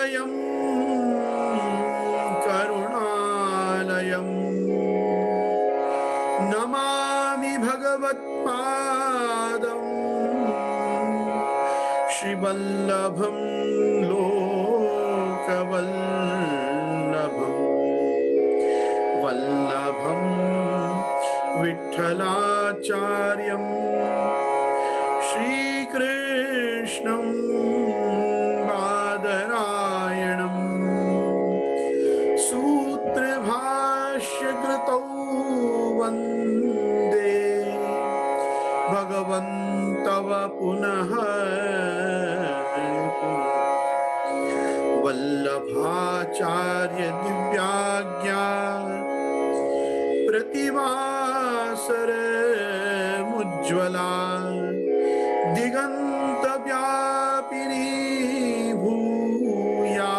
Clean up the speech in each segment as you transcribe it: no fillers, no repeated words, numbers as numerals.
करुणालयम् करुणालयम् नमामि भगवत्पादम् श्रीवल्लभं लोकवल्लभम् वल्लभं विठ्ठलाचार्यं श्रीकृष्णं बादरायणं सूत्रभाष्यकृतौ वन्दे भगवन्तव पुनः वल्लभाचार्य दिव्याज्ञा प्रतिभासर मुज्ज्वला दिगंत व्यापिनी भूया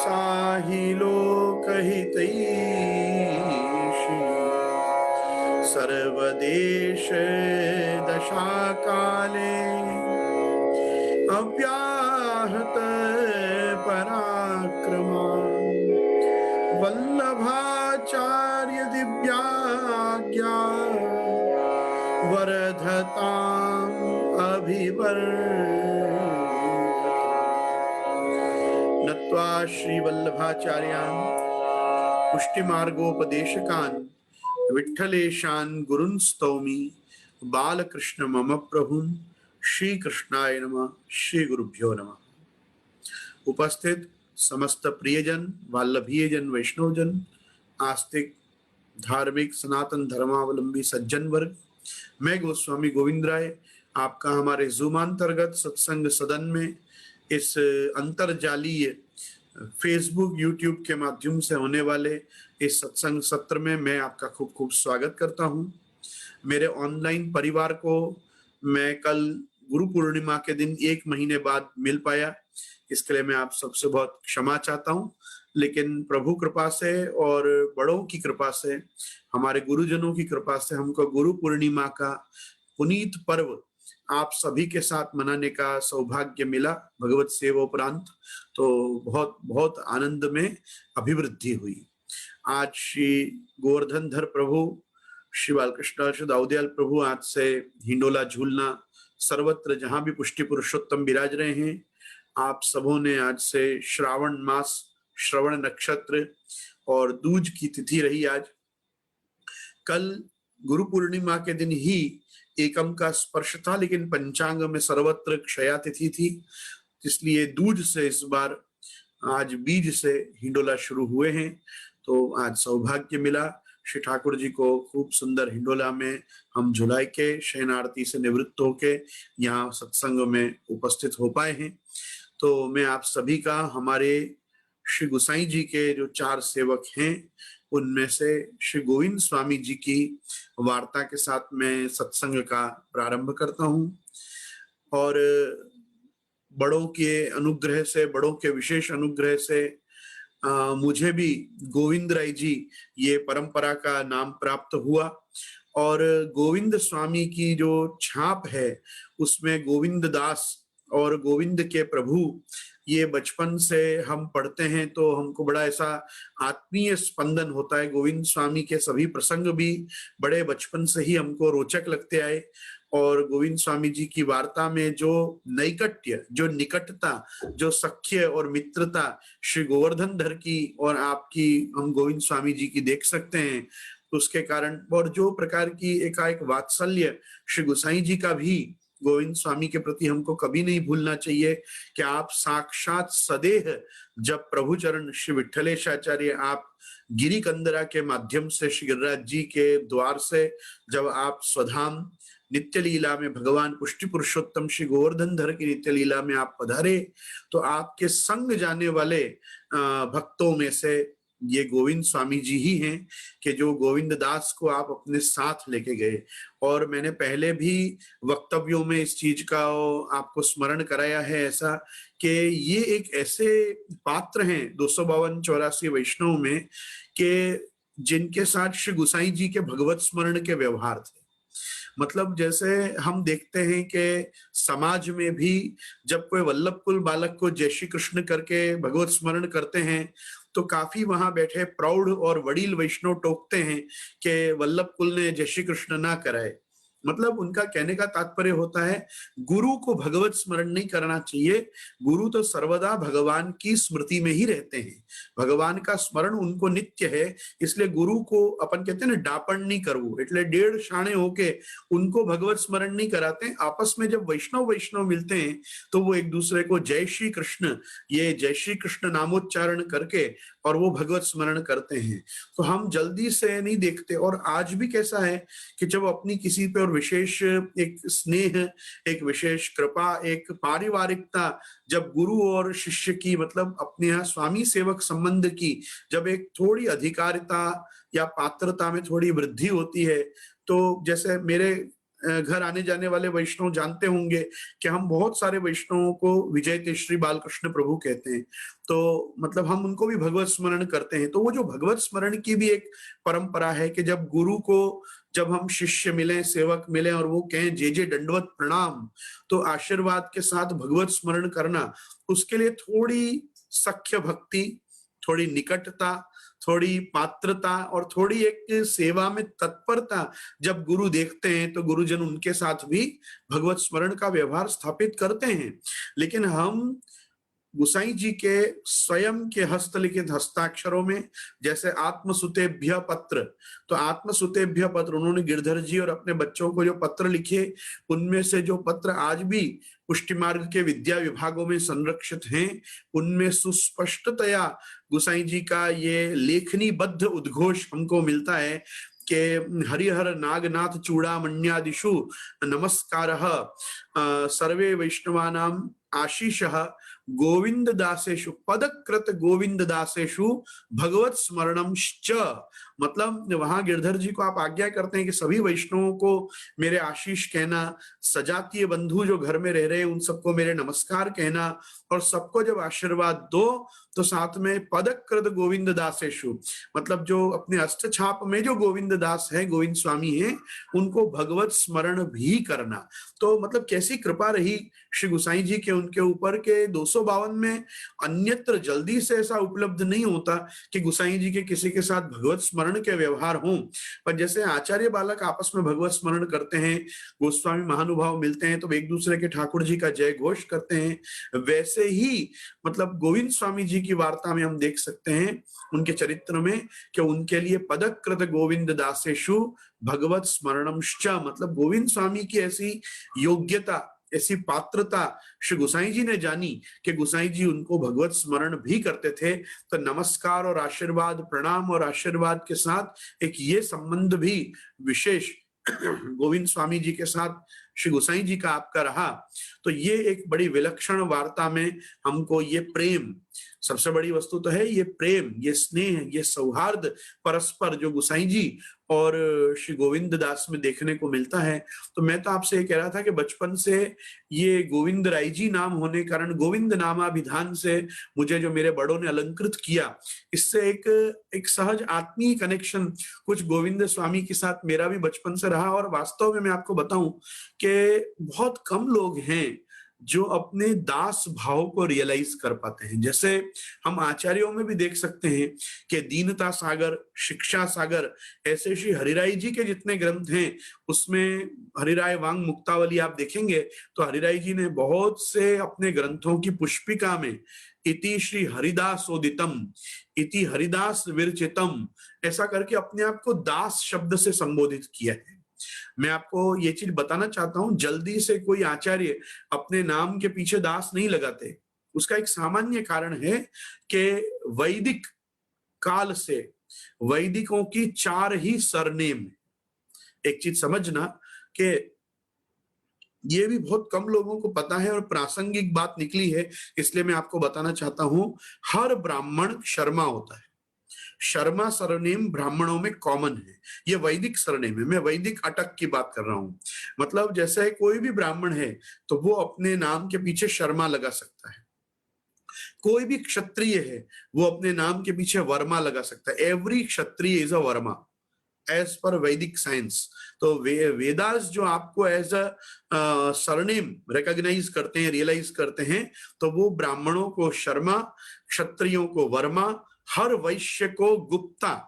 साहि लोकहितैषी सर्वदेश दशाकाले अव्याहत पराक्रमा वल्लभाचार्य दिव्याज्ञा वरधताम् अभिवर्धताम्। नत्वा श्रीवल्लभाचार्यान् पुष्टिमार्गोपदेशकान् विठ्ठलेशान् गुरुन् स्तौमि बालकृष्ण मम प्रभुन् श्री कृष्णाय नमः। श्री गुरुभ्यो नमः। उपस्थित समस्त प्रियजन, वाल्लभीयजन, वैष्णवजन, आस्तिक, धार्मिक, सनातन धर्मावलंबी सज्जन वर्ग, मैं गोस्वामी गोविंद राय आपका हमारे जूमांतर्गत सत्संग सदन में इस अंतरजालीय फेसबुक, यूट्यूब के माध्यम से होने वाले इस सत्संग सत्र में मैं आपका खूब खूब स्वागत करता हूं। मेरे ऑनलाइन परिवार को मैं कल गुरु पूर्णिमा के दिन 1 महीने बाद मिल पाया, इसके लिए मैं आप सबसे बहुत क्षमा चाहता हूं। लेकिन प्रभु कृपा से और बड़ों की कृपा से, हमारे गुरुजनों की कृपा से हमको गुरु पूर्णिमा का पुनीत पर्व आप सभी के साथ मनाने का सौभाग्य मिला भगवत सेवोपरांत। तो बहुत बहुत आनंद में अभिवृद्धि हुई। आज श्री गोवर्धनधर प्रभु, श्री बालकृष्ण दाऊदयाल प्रभु आज से हिंडोला झूलना सर्वत्र जहां भी पुष्टि पुरुषोत्तम विराज रहे हैं, आप सबों ने आज से श्रावण मास, श्रवण नक्षत्र और दूज की तिथि रही। आज कल गुरु पूर्णिमा के दिन ही एकम का स्पर्श था, लेकिन पंचांग में सर्वत्र क्षया तिथि थी, इसलिए दूज से इस बार आज बीज से हिंडोला शुरू हुए हैं। तो आज सौभाग्य मिला श्री ठाकुर जी को खूब सुंदर हिंडोला में हम झुलाई के शयन आरती से निवृत्त होके यहाँ सत्संग में उपस्थित हो पाए हैं। तो मैं आप सभी का हमारे श्री गोसाई जी के जो 4 सेवक हैं उनमें से श्री गोविंद स्वामी जी की वार्ता के साथ मैं सत्संग का प्रारंभ करता हूँ। और बड़ों के अनुग्रह से, बड़ों के विशेष अनुग्रह से मुझे भी गोविंद राय जी ये परंपरा का नाम प्राप्त हुआ। और गोविंद स्वामी की जो छाप है उसमें गोविंद दास और गोविंद के प्रभु, ये बचपन से हम पढ़ते हैं तो हमको बड़ा ऐसा आत्मीय स्पंदन होता है। गोविंद स्वामी के सभी प्रसंग भी बड़े बचपन से ही हमको रोचक लगते आए। और गोविंद स्वामी जी की वार्ता में जो नैकट्य, जो निकटता, जो सख्य और मित्रता श्री गोवर्धनधर की और आपकी हम गोविंद स्वामी जी की देख सकते हैं, उसके कारण, और जो प्रकार की एकाएक वात्सल्य श्री गोसाई जी का भी गोविंद स्वामी के प्रति हमको कभी नहीं भूलना चाहिए कि आप साक्षात सदेह जब प्रभु चरण श्री विठ्ठलेशाचार्य आप गिरी कंदरा के माध्यम से श्री गिरिराज जी के द्वार से जब आप स्वधाम नित्य लीला में भगवान पुष्टि पुरुषोत्तम श्री गोवर्धनधर की नित्य लीला में आप पधारे, तो आपके संग जाने वाले भक्तों में से ये गोविंद स्वामी जी ही हैं कि जो गोविंद दास को आप अपने साथ लेके गए। और मैंने पहले भी वक्तव्यों में इस चीज का आपको स्मरण कराया है ऐसा कि ये एक ऐसे पात्र हैं 252-84 वैष्णव में कि जिनके साथ श्री गोसाई जी के भगवत स्मरण के व्यवहार थे। मतलब जैसे हम देखते हैं कि समाज में भी जब कोई वल्लभ कुल बालक को जय श्री कृष्ण करके भगवत स्मरण करते हैं, तो काफी वहां बैठे प्रौढ़ और वडील वैष्णव टोकते हैं कि वल्लभ कुल ने जय श्री कृष्ण ना कराए। मतलब उनका कहने का तात्पर्य होता है गुरु को भगवत स्मरण नहीं करना चाहिए। गुरु तो सर्वदा भगवान की स्मृति में ही रहते हैं, भगवान का स्मरण उनको नित्य है। इसलिए गुरु को अपन कहते हैं ना डापण नहीं करવું, એટલે डेढ़ शाणे होके उनको भगवत स्मरण नहीं कराते। आपस में जब वैष्णव वैष्णव मिलते हैं तो वो एक दूसरे को जय श्री कृष्ण, ये जय श्री कृष्ण नामोच्चारण करके और वो भगवत स्मरण करते हैं। तो हम जल्दी से नहीं देखते। और आज भी कैसा है कि जब अपनी किसी पे और विशेष एक स्नेह, एक विशेष कृपा, एक पारिवारिकता, जब गुरु और शिष्य की मतलब अपने यहाँ स्वामी सेवक संबंध की जब एक थोड़ी अधिकारिता या पात्रता में थोड़ी वृद्धि होती है, तो जैसे मेरे घर आने जाने वाले वैष्णव जानते होंगे कि हम बहुत सारे वैष्णवों को विजय तेश्री बालकृष्ण प्रभु कहते हैं। तो मतलब हम उनको भी भगवत स्मरण करते हैं। तो वो जो भगवत स्मरण की भी एक परंपरा है कि जब गुरु को, जब हम शिष्य मिले, सेवक मिले और वो कहें जे जे दंडवत प्रणाम, तो आशीर्वाद के साथ भगवत स्मरण करना, उसके लिए थोड़ी सख्य भक्ति, थोड़ी निकटता, थोड़ी पात्रता और थोड़ी एक सेवा में तत्परता जब गुरु देखते हैं तो गुरुजन उनके साथ भी भगवत स्मरण का व्यवहार स्थापित करते हैं। लेकिन हम गुसाई जी के स्वयं के हस्तलिखित हस्ताक्षरों में, जैसे आत्मसुतेभ्य पत्र, तो आत्मसुतेभ्य पत्र उन्होंने गिरधर जी और अपने बच्चों को जो पत्र लिखे, उनमें से जो पत्र आज भी पुष्टि मार्ग के विद्या विभागों में संरक्षित हैं, उनमें सुस्पष्टतया गुसाई जी का ये लेखनीबद्ध उद्घोष हमको मिलता है कि हरिहर नागनाथ चूड़ामण्यादिषु नमस्कारः सर्वे वैष्णवानां आशीषः गोविंद दासेषु पदकृत गोविंद दासेषु भगवत स्मरणम च। मतलब वहां गिरधर जी को आप आज्ञा करते हैं कि सभी वैष्णवों को मेरे आशीष कहना, सजातीय बंधु जो घर में रह रहे हैं उन सबको मेरे नमस्कार कहना, और सबको जब आशीर्वाद दो तो साथ में पदकृत गोविंद दासेषु, मतलब जो अपने अष्टछाप में जो गोविंद दास है, गोविंद स्वामी है, उनको भगवत स्मरण भी करना। तो मतलब कैसी कृपा रही श्री गुसाई जी के उनके ऊपर के 252 में अन्यत्र जल्दी से ऐसा उपलब्ध नहीं होता कि गुसाई जी के किसी के साथ भगवत स्मरण के व्यवहार हों। पर जैसे आचार्य बालक आपस में भगवत स्मरण करते हैं, गोस्वामी महानुभाव मिलते हैं तो एक दूसरे के ठाकुर जी का जय घोष करते हैं, वैसे ही मतलब गोविंद स्वामी जी की वार्ता में हम देख सकते हैं उनके चरित्र में कि उनके लिए पदकृत गोविंद दासेषु भगवत स्मरणमश्च, मतलब गोविंद स्वामी की ऐसी योग्यता, ऐसी पात्रता श्री गुसाई जी ने जानी कि गुसाई जी उनको भगवत स्मरण भी करते थे। तो नमस्कार और आशीर्वाद, प्रणाम और आशीर्वाद के साथ एक ये संबंध भी विशेष गोविंद स्वामी जी के साथ श्री गुसाई जी का आपका रहा। तो ये एक बड़ी विलक्षण वार्ता में हमको ये प्रेम, सबसे बड़ी वस्तु तो है ये प्रेम, ये स्नेह, ये सौहार्द परस्पर जो गुसाई जी और श्री गोविंद दास में देखने को मिलता है। तो मैं तो आपसे ये कह रहा था कि बचपन से ये गोविंद राय जी नाम होने कारण, गोविंद नामाभिधान से मुझे जो मेरे बड़ों ने अलंकृत किया, इससे एक सहज आत्मीय कनेक्शन कुछ गोविंद स्वामी के साथ मेरा भी बचपन से रहा। और वास्तव में मैं आपको बताऊं कि बहुत कम लोग हैं जो अपने दास भाव को रियलाइज कर पाते हैं। जैसे हम आचार्यों में भी देख सकते हैं कि दीनता सागर, शिक्षा सागर, ऐसे श्री हरिराय जी के जितने ग्रंथ हैं उसमें हरिराय वांग मुक्तावली आप देखेंगे तो हरिराय जी ने बहुत से अपने ग्रंथों की पुष्पिका में इति श्री हरिदासोदितम, इति हरिदास विरचितम, ऐसा करके अपने आप को दास शब्द से संबोधित किया है। मैं आपको ये चीज बताना चाहता हूं, जल्दी से कोई आचार्य अपने नाम के पीछे दास नहीं लगाते। उसका एक सामान्य कारण है कि वैदिक काल से वैदिकों की 4 ही सरनेम। एक चीज समझना कि ये भी बहुत कम लोगों को पता है और प्रासंगिक बात निकली है, इसलिए मैं आपको बताना चाहता हूं। हर ब्राह्मण शर्मा होता है। शर्मा सरनेम ब्राह्मणों में कॉमन है। ये वैदिक सरनेम है, मैं वैदिक अटक की बात कर रहा हूं। मतलब जैसे कोई भी ब्राह्मण है तो वो अपने नाम के पीछे शर्मा लगा सकता है। कोई भी क्षत्रिय है वो अपने नाम के पीछे वर्मा लगा सकता है। Every Kshatriya is a Varma. As per Vedic science. तो वेदास जो आपको एज अ सरनेम रिकॉग्नाइज करते हैं, रियलाइज करते हैं, तो वो ब्राह्मणों को शर्मा, क्षत्रियों को वर्मा, हर वैश्य को गुप्ता।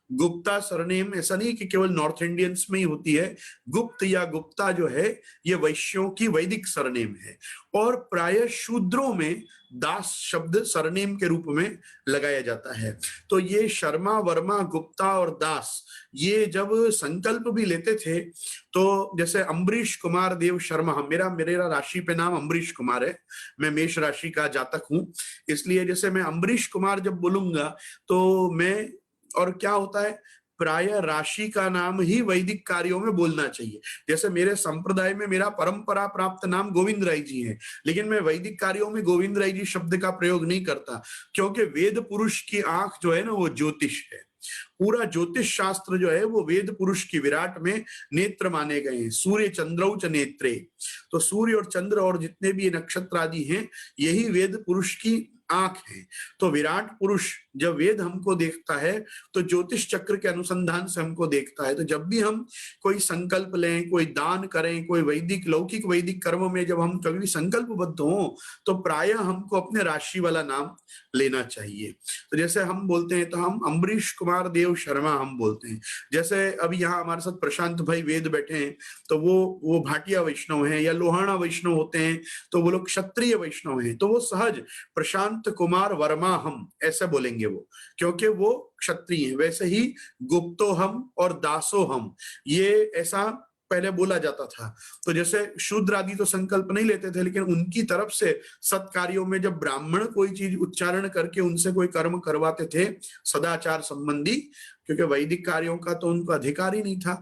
गुप्ता सरनेम ऐसा नहीं कि केवल नॉर्थ इंडियंस में ही होती है, गुप्त या गुप्ता जो है ये वैश्यों की वैदिक सरनेम है। और प्राय शूद्रों में दास शब्द सरनेम के रूप में लगाया जाता है। तो ये शर्मा, वर्मा, गुप्ता और दास, ये जब संकल्प भी लेते थे, तो जैसे अम्बरीश कुमार देव शर्मा, मेरा राशि पे नाम अम्बरीश कुमार है, मैं मेष राशि का जातक हूं, इसलिए जैसे मैं अम्बरीश कुमार जब बोलूंगा तो मैं, और क्या होता है, प्राय राशि का नाम ही वैदिक कार्यों में बोलना चाहिए। जैसे मेरे संप्रदाय में मेरा परंपरा प्राप्त नाम गोविंद राय जी है, लेकिन मैं वैदिक कार्यों में गोविंद राय जी शब्द का प्रयोग नहीं करता, क्योंकि वेद पुरुष की आंख जो है ना वो ज्योतिष है। पूरा ज्योतिष शास्त्र जो है वो वेद पुरुष की विराट में नेत्र माने गए हैं। सूर्य चंद्रौच नेत्रे, तो सूर्य और चंद्र और जितने भी नक्षत्र आदि हैं यही वेद पुरुष की आंख है। तो विराट पुरुष जब वेद हमको देखता है तो ज्योतिष चक्र के अनुसंधान से हमको देखता है। तो जब भी हम कोई संकल्प लें, कोई दान करें, कोई वैदिक लौकिक वैदिक कर्म में जब हम कभी संकल्पबद्ध हो, तो प्राय हमको अपने राशि वाला नाम लेना चाहिए। तो जैसे हम बोलते हैं तो हम अम्बरीश कुमार देव शर्मा हम बोलते हैं। जैसे अभी यहाँ हमारे साथ प्रशांत भाई वेद बैठे हैं, तो वो भाटिया वैष्णव हैं, या लोहाना वैष्णव होते हैं, तो वो लोग क्षत्रिय वैष्णव हैं, तो वो सहज प्रशांत कुमार वर्मा हम ऐसे बोलेंगे वो, क्योंकि वो क्षत्रिय हैं। वैसे ही गुप्तो हम और दासो हम, ये ऐसा पहले बोला जाता था। तो जैसे शूद्र आदि तो संकल्प नहीं लेते थे, लेकिन उनकी तरफ से सत्कार्यों में जब ब्राह्मण कोई चीज उच्चारण करके उनसे कोई कर्म करवाते थे सदाचार संबंधी, क्योंकि वैदिक कार्यों का तो उनको अधिकार ही नहीं था,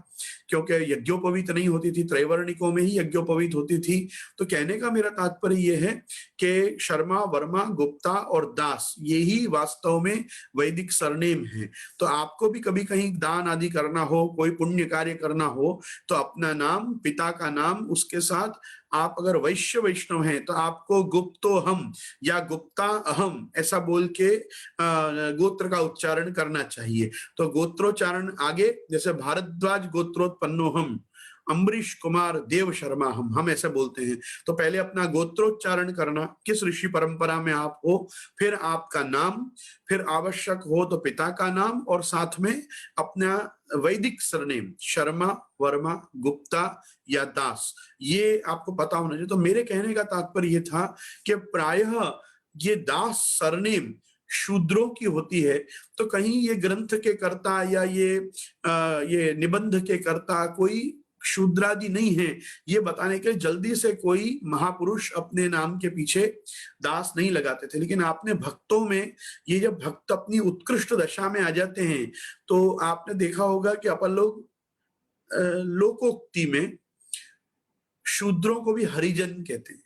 क्योंकि यज्ञोपवीत नहीं होती थी, त्रैवर्णिकों में ही यज्ञोपवीत होती थी। तो कहने का मेरा तात्पर्य यह है कि शर्मा, वर्मा, गुप्ता और दास यही वास्तव में वैदिक सरनेम है। तो आपको भी कभी कहीं दान आदि करना हो, कोई पुण्य कार्य करना हो, तो अपना नाम, पिता का नाम, उसके साथ आप अगर वैश्य वैष्णव हैं तो आपको गुप्तोहम या गुप्ता अहम ऐसा बोल के गोत्र का उच्चारण करना चाहिए। तो गोत्रोच्चारण आगे, जैसे भारद्वाज गोत्रोत्पन्नोहम, अम्बरीश कुमार देव शर्मा हम ऐसे बोलते हैं। तो पहले अपना गोत्रोच्चारण करना, किस ऋषि परंपरा में आप हो, फिर आपका नाम, फिर आवश्यक हो तो पिता का नाम, और साथ में अपना वैदिक सरनेम शर्मा, वर्मा, गुप्ता या दास, ये आपको पता होना चाहिए। तो मेरे कहने का तात्पर्य ये था कि प्रायः ये दास सरनेम शूद्रों की होती है। तो कहीं ये ग्रंथ के कर्ता या ये निबंध के कर्ता कोई शूद्रादि नहीं है, ये बताने के लिए जल्दी से कोई महापुरुष अपने नाम के पीछे दास नहीं लगाते थे। लेकिन आपने भक्तों में, ये जब भक्त अपनी उत्कृष्ट दशा में आ जाते हैं, तो आपने देखा होगा कि अपन लोग लोकोक्ति में शूद्रों को भी हरिजन कहते हैं।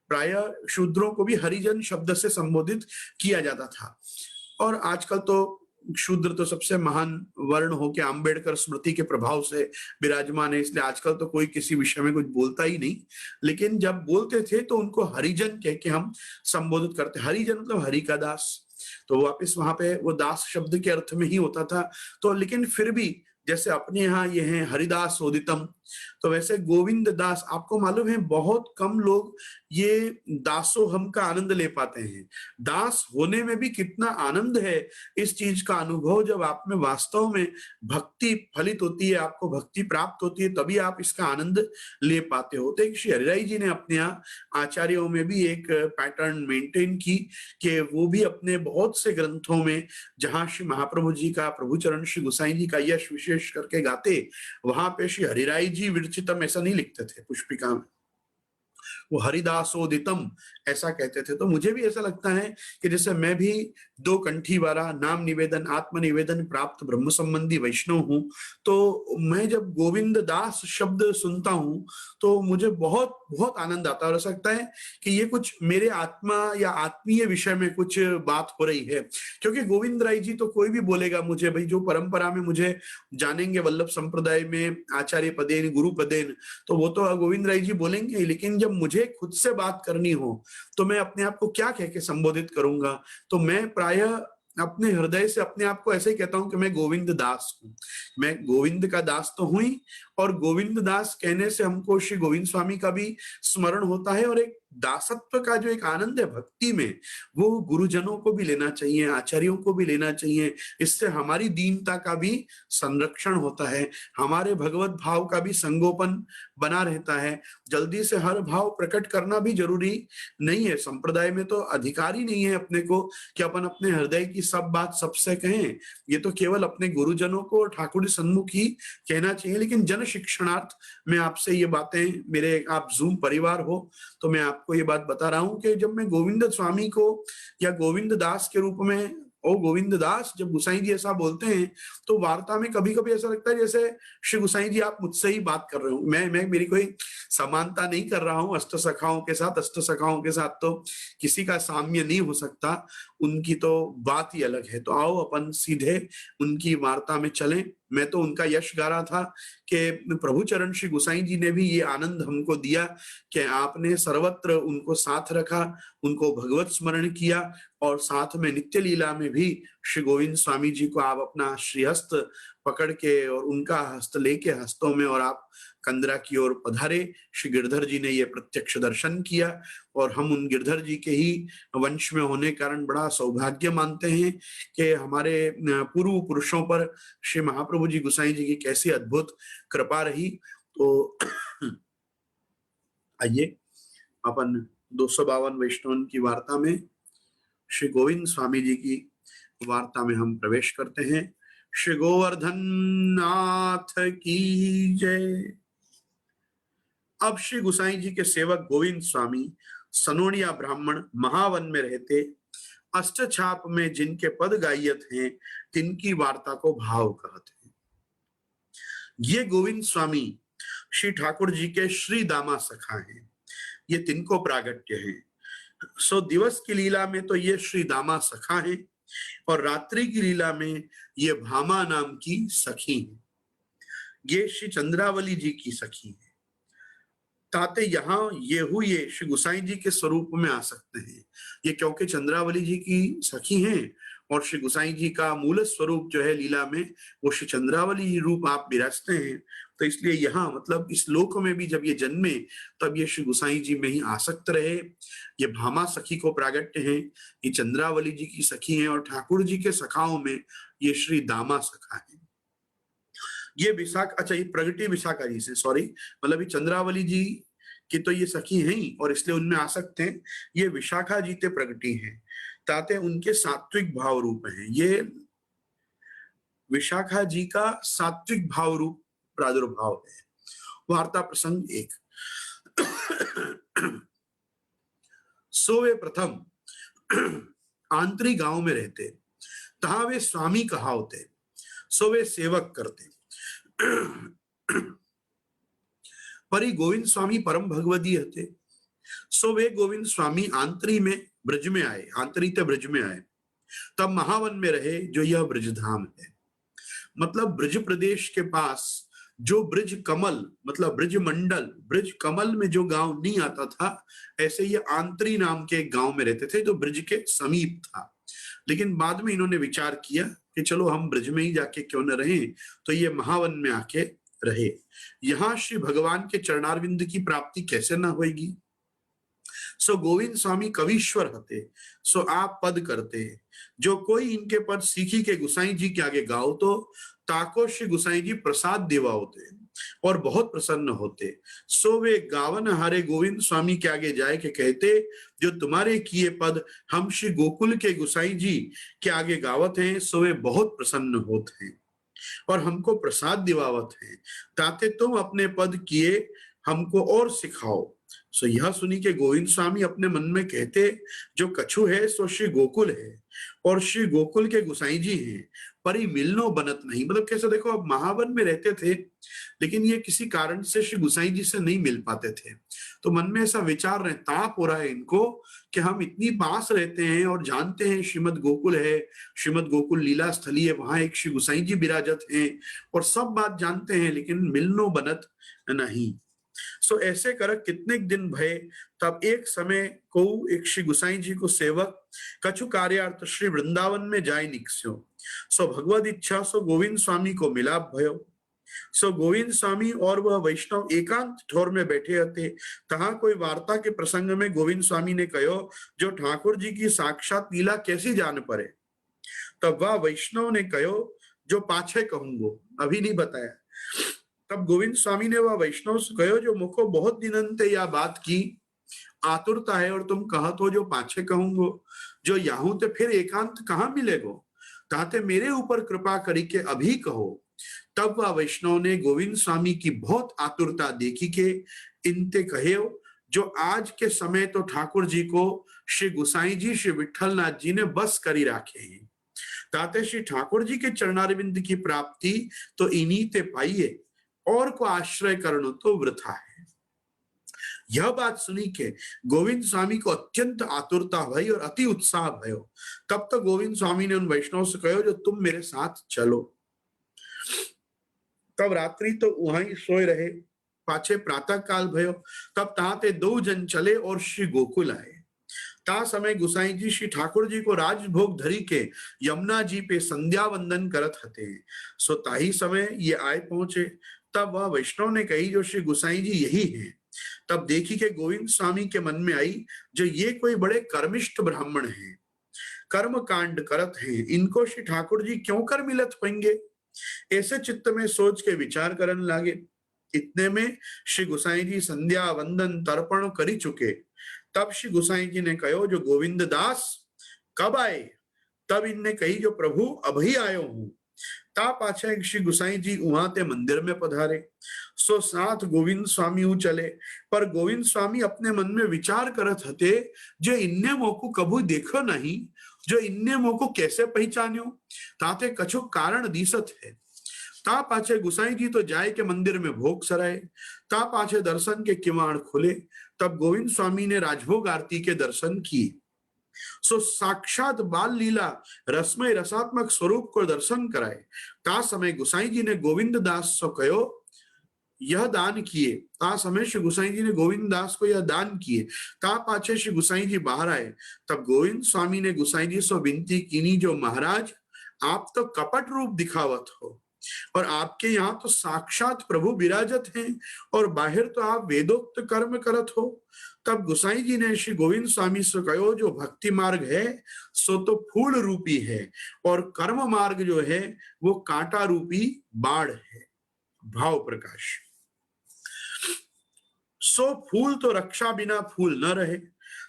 प्राय शूद्रों को भी हरिजन शब्द से संबोधित किया जाता था। और आजकल तो शूद्र तो सबसे महान वर्ण हो के अम्बेडकर स्मृति के प्रभाव से विराजमान है, इसलिए आजकल तो कोई किसी विषय में कुछ बोलता ही नहीं। लेकिन जब बोलते थे तो उनको हरिजन कह के हम संबोधित करते। हरिजन मतलब हरि का दास, तो वापिस वहां पे वो दास शब्द के अर्थ में ही होता था। तो लेकिन फिर भी जैसे अपने यहाँ ये है हरिदास उदितम, तो वैसे गोविंद दास, आपको मालूम है बहुत कम लोग ये दासोहम का आनंद ले पाते हैं। दास होने में भी कितना आनंद है, इस चीज का अनुभव जब आप में वास्तव में भक्ति फलित होती है, आपको भक्ति प्राप्त होती है, तभी आप इसका आनंद ले पाते हो। तो श्री हरिराय जी ने अपने यहाँ आचार्यों में भी एक पैटर्न मेंटेन की कि वो भी अपने बहुत से ग्रंथों में जहां श्री महाप्रभु जी का, प्रभुचरण श्री गोसाई जी का यश विशेष करके गाते, वहां पे श्री हरिराय जी विरचितम ऐसा नहीं लिखते थे पुष्पिका में, वो हरिदासोदितम ऐसा कहते थे। तो मुझे भी ऐसा लगता है कि जैसे मैं भी दो कंठी वाला नाम निवेदन, आत्म निवेदन प्राप्त ब्रह्म संबंधी वैष्णव हूं, तो मैं जब गोविंद दास शब्द सुनता हूं तो मुझे बहुत बहुत आनंद आता है, और ऐसा लगता है कि ये कुछ मेरे आत्मा या आत्मीय विषय में कुछ बात हो रही है। क्योंकि गोविंद राय जी तो कोई भी बोलेगा मुझे, भाई जो परंपरा में मुझे जानेंगे वल्लभ संप्रदाय में आचार्य पदेन, गुरु पदेन, तो वो तो गोविंद राय जी बोलेंगे। लेकिन जब मुझे खुद से बात करनी हो तो मैं अपने आप को क्या कह के संबोधित करूंगा? तो मैं प्रायः अपने हृदय से अपने आप को ऐसे ही कहता हूं कि मैं गोविंद दास हूं, मैं गोविंद का दास तो हूं ही, और गोविंद दास कहने से हमको श्री गोविंद स्वामी का भी स्मरण होता है, और एक दासत्व का जो एक आनंद है भक्ति में, वो गुरुजनों को भी लेना चाहिए, आचार्यों को भी लेना चाहिए। इससे हमारी दीनता का भी संरक्षण होता है, हमारे भगवत भाव का भी संगोपन बना रहता है। जल्दी से हर भाव प्रकट करना भी जरूरी नहीं है। संप्रदाय में तो अधिकार ही नहीं है अपने को कि अपन अपने हृदय की सब बात सबसे कहें। ये तो केवल अपने गुरुजनों को ठाकुर सन्मुख ही कहना चाहिए। लेकिन जन शिक्षणार्थ मैं आपसे ये बातें, मेरे आप जूम परिवार हो तो मैं आपको ये बात बता रहा हूं कि जब मैं गोविंद स्वामी को या गोविंद दास के रूप में, ओ गोविंद दास, जब गुसाई जी ऐसा बोलते हैं तो वार्ता में कभी कभी ऐसा लगता है जैसे श्री गुसाई जी आप मुझसे ही बात कर रहे हो। मैं मेरी कोई समानता नहीं कर रहा हूं अष्ट सखाओं के साथ। अष्ट सखाओं के साथ तो किसी का साम्य नहीं हो सकता, उनकी तो बात ही अलग है। तो आओ अपन सीधे उनकी वार्ता में चलें। मैं तो उनका यश गा रहा था कि प्रभु चरण श्री गुसाई जी ने भी ये आनंद हमको दिया कि आपने सर्वत्र उनको साथ रखा, उनको भगवत स्मरण किया, और साथ में नित्य लीला में भी श्री गोविंद स्वामी जी को आप अपना श्रीहस्त पकड़ के और उनका हस्त लेके हस्तों में और आप कंदरा की ओर पधारे। श्री गिरधर जी ने ये प्रत्यक्ष दर्शन किया, और हम उन गिरधर जी के ही वंश में होने के कारण बड़ा सौभाग्य मानते हैं कि हमारे पूर्व पुरुषों पर श्री महाप्रभु जी गुसाई जी की कैसी अद्भुत कृपा रही। तो आइए अपन 252 वैष्णव की वार्ता में श्री गोविंद स्वामी जी की वार्ता में हम प्रवेश करते हैं। श्री गोवर्धन नाथ की जय। अब श्री गुसाई जी के सेवक गोविंद स्वामी सनोनिया ब्राह्मण महावन में रहते अष्टछाप में जिनके पद गायत हैं, तिनकी वार्ता को भाव कहते हैं। ये गोविंद स्वामी श्री ठाकुर जी के श्री दामा सखा हैं, ये तिनको प्रागट्य है। सो दिवस की लीला में तो ये श्री दामा सखा है, और रात्रि की लीला में ये भामा नाम की सखी है। ये श्री चंद्रावली जी की सखी है। ताते यहाँ ये हुए श्री गुसाई जी के स्वरूप में आ सकते हैं। ये क्योंकि चंद्रावली जी की सखी हैं, और श्री गुसाई जी का मूल स्वरूप जो है लीला में वो श्री चंद्रावली रूप आप विराजते हैं, तो इसलिए यहाँ मतलब इस लोक में भी जब ये जन्मे तब ये श्री गुसाई जी में ही आसक्त रहे। ये भामा सखी को प्रागट्य हैं, ये चंद्रावली जी की सखी हैं, और ठाकुर जी के सखाओं में ये श्री दामा सखा है। ये विशाखा, अच्छा ये प्रगति विशाखा जी से, सॉरी, मतलब ये चंद्रावली जी की तो ये सखी हैं ही और इसलिए उनमें आ सकते हैं। ये विशाखा जी ते प्रगति हैं, ताते उनके सात्विक भाव रूप हैं। ये विशाखा जी का सात्विक भाव रूप प्रादुर्भाव है। वार्ता प्रसंग 1। सो वे प्रथम आंतरी गांव में रहते, तहां वे स्वामी कहा होते, सो वे सेवक करते। परी गोविंद स्वामी परम भगवदी हते, सो वे गोविंद स्वामी आंतरी में ब्रज में आए, आंतरी ते ब्रज में आए, तब महावन में रहे जो यह ब्रजधाम है। मतलब ब्रज प्रदेश के पास जो ब्रज कमल, मतलब ब्रज मंडल, ब्रज कमल में जो गांव नहीं आता था, ऐसे ये आंतरी नाम के गांव में रहते थे जो ब्रज के समीप था। लेकिन बाद में इन्होंने विचार किया कि चलो हम ब्रज में ही जाके क्यों न रहें, तो ये महावन में आके रहे। यहां श्री भगवान के चरणारविंद की प्राप्ति कैसे ना होगी। सो गोविंद स्वामी कवीश्वर हते, सो आप पद करते, जो कोई इनके पद सीखी के गुसाई जी के आगे गाओ तो ताको श्री गुसाई जी प्रसाद देवा होते और बहुत प्रसन्न होते। सो वे गावन हारे गोविंद स्वामी के आगे जाए के कहते, जो तुम्हारे किए पद हम श्री गोकुल के गुसाई जी के आगे गावत हैं, सो वे बहुत प्रसन्न होते हैं और हमको प्रसाद दिवावत हैं, ताते तुम अपने पद किए हमको और सिखाओ। सो यह सुनी के गोविंद स्वामी अपने मन में कहते, जो कछु है सो श्री गोकुल है और श्री गोकुल के गुसाई जी हैं, परी मिलनो बनत नहीं। मतलब कैसे, देखो अब महावन में रहते थे लेकिन ये किसी कारण से श्री गुसाई जी से नहीं मिल पाते थे, तो मन में ऐसा विचार रहे, ताप हो रहा है इनको कि हम इतनी पास रहते हैं और जानते हैं श्रीमद गोकुल है, श्रीमद गोकुल लीला स्थली है, वहां एक श्री गुसाई जी विराजत हैं और सब बात जानते हैं, लेकिन मिलनो बनत नहीं। सो ऐसे कर कितने दिन भय। तब एक समय को एक श्री गुसाई जी को सेवक कछु कार्यार्थ श्री वृंदावन में जाय निकस्यो। सो भगवद इच्छा सो गोविंद स्वामी को मिलाप भयो। सो गोविंद स्वामी और वह वैष्णव एकांत ठोर में बैठे हते। तहाँ कोई वार्ता के प्रसंग में गोविंद स्वामी ने कहो, जो ठाकुर जी की साक्षात लीला कैसी जान पड़े। तब वह वैष्णव ने कहो, जो पाछे कहूंगो, अभी नहीं बताया। तब गोविंद स्वामी ने वह वैष्णव से कहो, जो मुखो बहुत दिनंते यह बात की आतुरता है, और तुम कहत हो जो पाछे कहूंगो, जो याहू ते फिर एकांत कहाँ मिलेगो। ताते मेरे ऊपर कृपा करी के अभी कहो। तब वह वैष्णव ने गोविंद स्वामी की बहुत आतुरता देखी के इनते कहे, जो आज के समय तो ठाकुर जी को श्री गुसाई जी श्री विठलनाथ जी ने बस करी राखे हैं। ताते श्री ठाकुर जी के चरणारविंद की प्राप्ति तो इन्हीं ते पाइए, और को आश्रय करनो तो वृथा है। यह बात सुनी के गोविंद स्वामी को अत्यंत आतुरता भई और अति उत्साह भयो। तब तो गोविंद स्वामी ने उन वैष्णव से कहो, जो तुम मेरे साथ चलो। तब रात्रि तो वहीं सोए रहे। पाछे प्रातः काल भयो। तब ताते दो जन चले और श्री गोकुल आए। ता समय गुसाई जी श्री ठाकुर जी को राजभोग धरी के यमुना जी पे संध्या वंदन करत हते। सो ताही समय ये आए पहुंचे। तब वह वैष्णव ने कही, जो श्री गुसाई जी यही हैं। तब देखी के गोविंद स्वामी के मन में आई, जो ये कोई बड़े कर्मिष्ठ ब्राह्मण हैं, कर्म कांड करत हैं, इनको श्री ठाकुर जी क्यों कर मिलत होंगे। ऐसे चित्त में सोच के विचार करने लागे। इतने में श्री गुसाई जी संध्या वंदन तर्पण करी चुके। तब श्री गुसाई जी ने कहो, जो गोविंद दास कब आए। तब इनने कही, जो प्रभु अभी आयो हूं। ता पाछे श्री गुसाई जी वहां ते मंदिर में पधारे। सो साथ गोविंद स्वामी ऊ चले। पर गोविंद स्वामी अपने मन में विचार करत हते, जो इन्ने मोको कभू देखो नहीं, जो इन्ने मोको कैसे पहचान्यो। ताते कछु कारण दिसत है। ता पाछे गुसाई जी तो जाए के मंदिर में भोग सराए। ता पाछे दर्शन के किवाड़ खुले। तब गोविंद स्वामी ने राजभोग आरती के दर्शन किए। सो साक्षात बाल लीला रसमय रसात्मक स्वरूप को दर्शन कराए। ता समय गुसाई जी ने गोविंद दास सो कहो, यह दान किए। ता समय श्री गुसाई जी ने गोविंद दास को यह दान किए। ता पाछे श्री गुसाई जी बाहर आए। तब गोविंद स्वामी ने गुसाई जी से विनती कीनी, जो महाराज आप तो कपट रूप दिखावत हो, और आपके यहाँ तो साक्षात प्रभु विराजत हैं, और बाहर तो आप वेदोक्त कर्म करत हो। तब गुसाई जी ने श्री गोविंद स्वामी से कहो, जो भक्ति मार्ग है सो तो फूल रूपी है, और कर्म मार्ग जो है वो कांटा रूपी बाढ़ है, भाव प्रकाश। सो फूल तो रक्षा बिना फूल न रहे।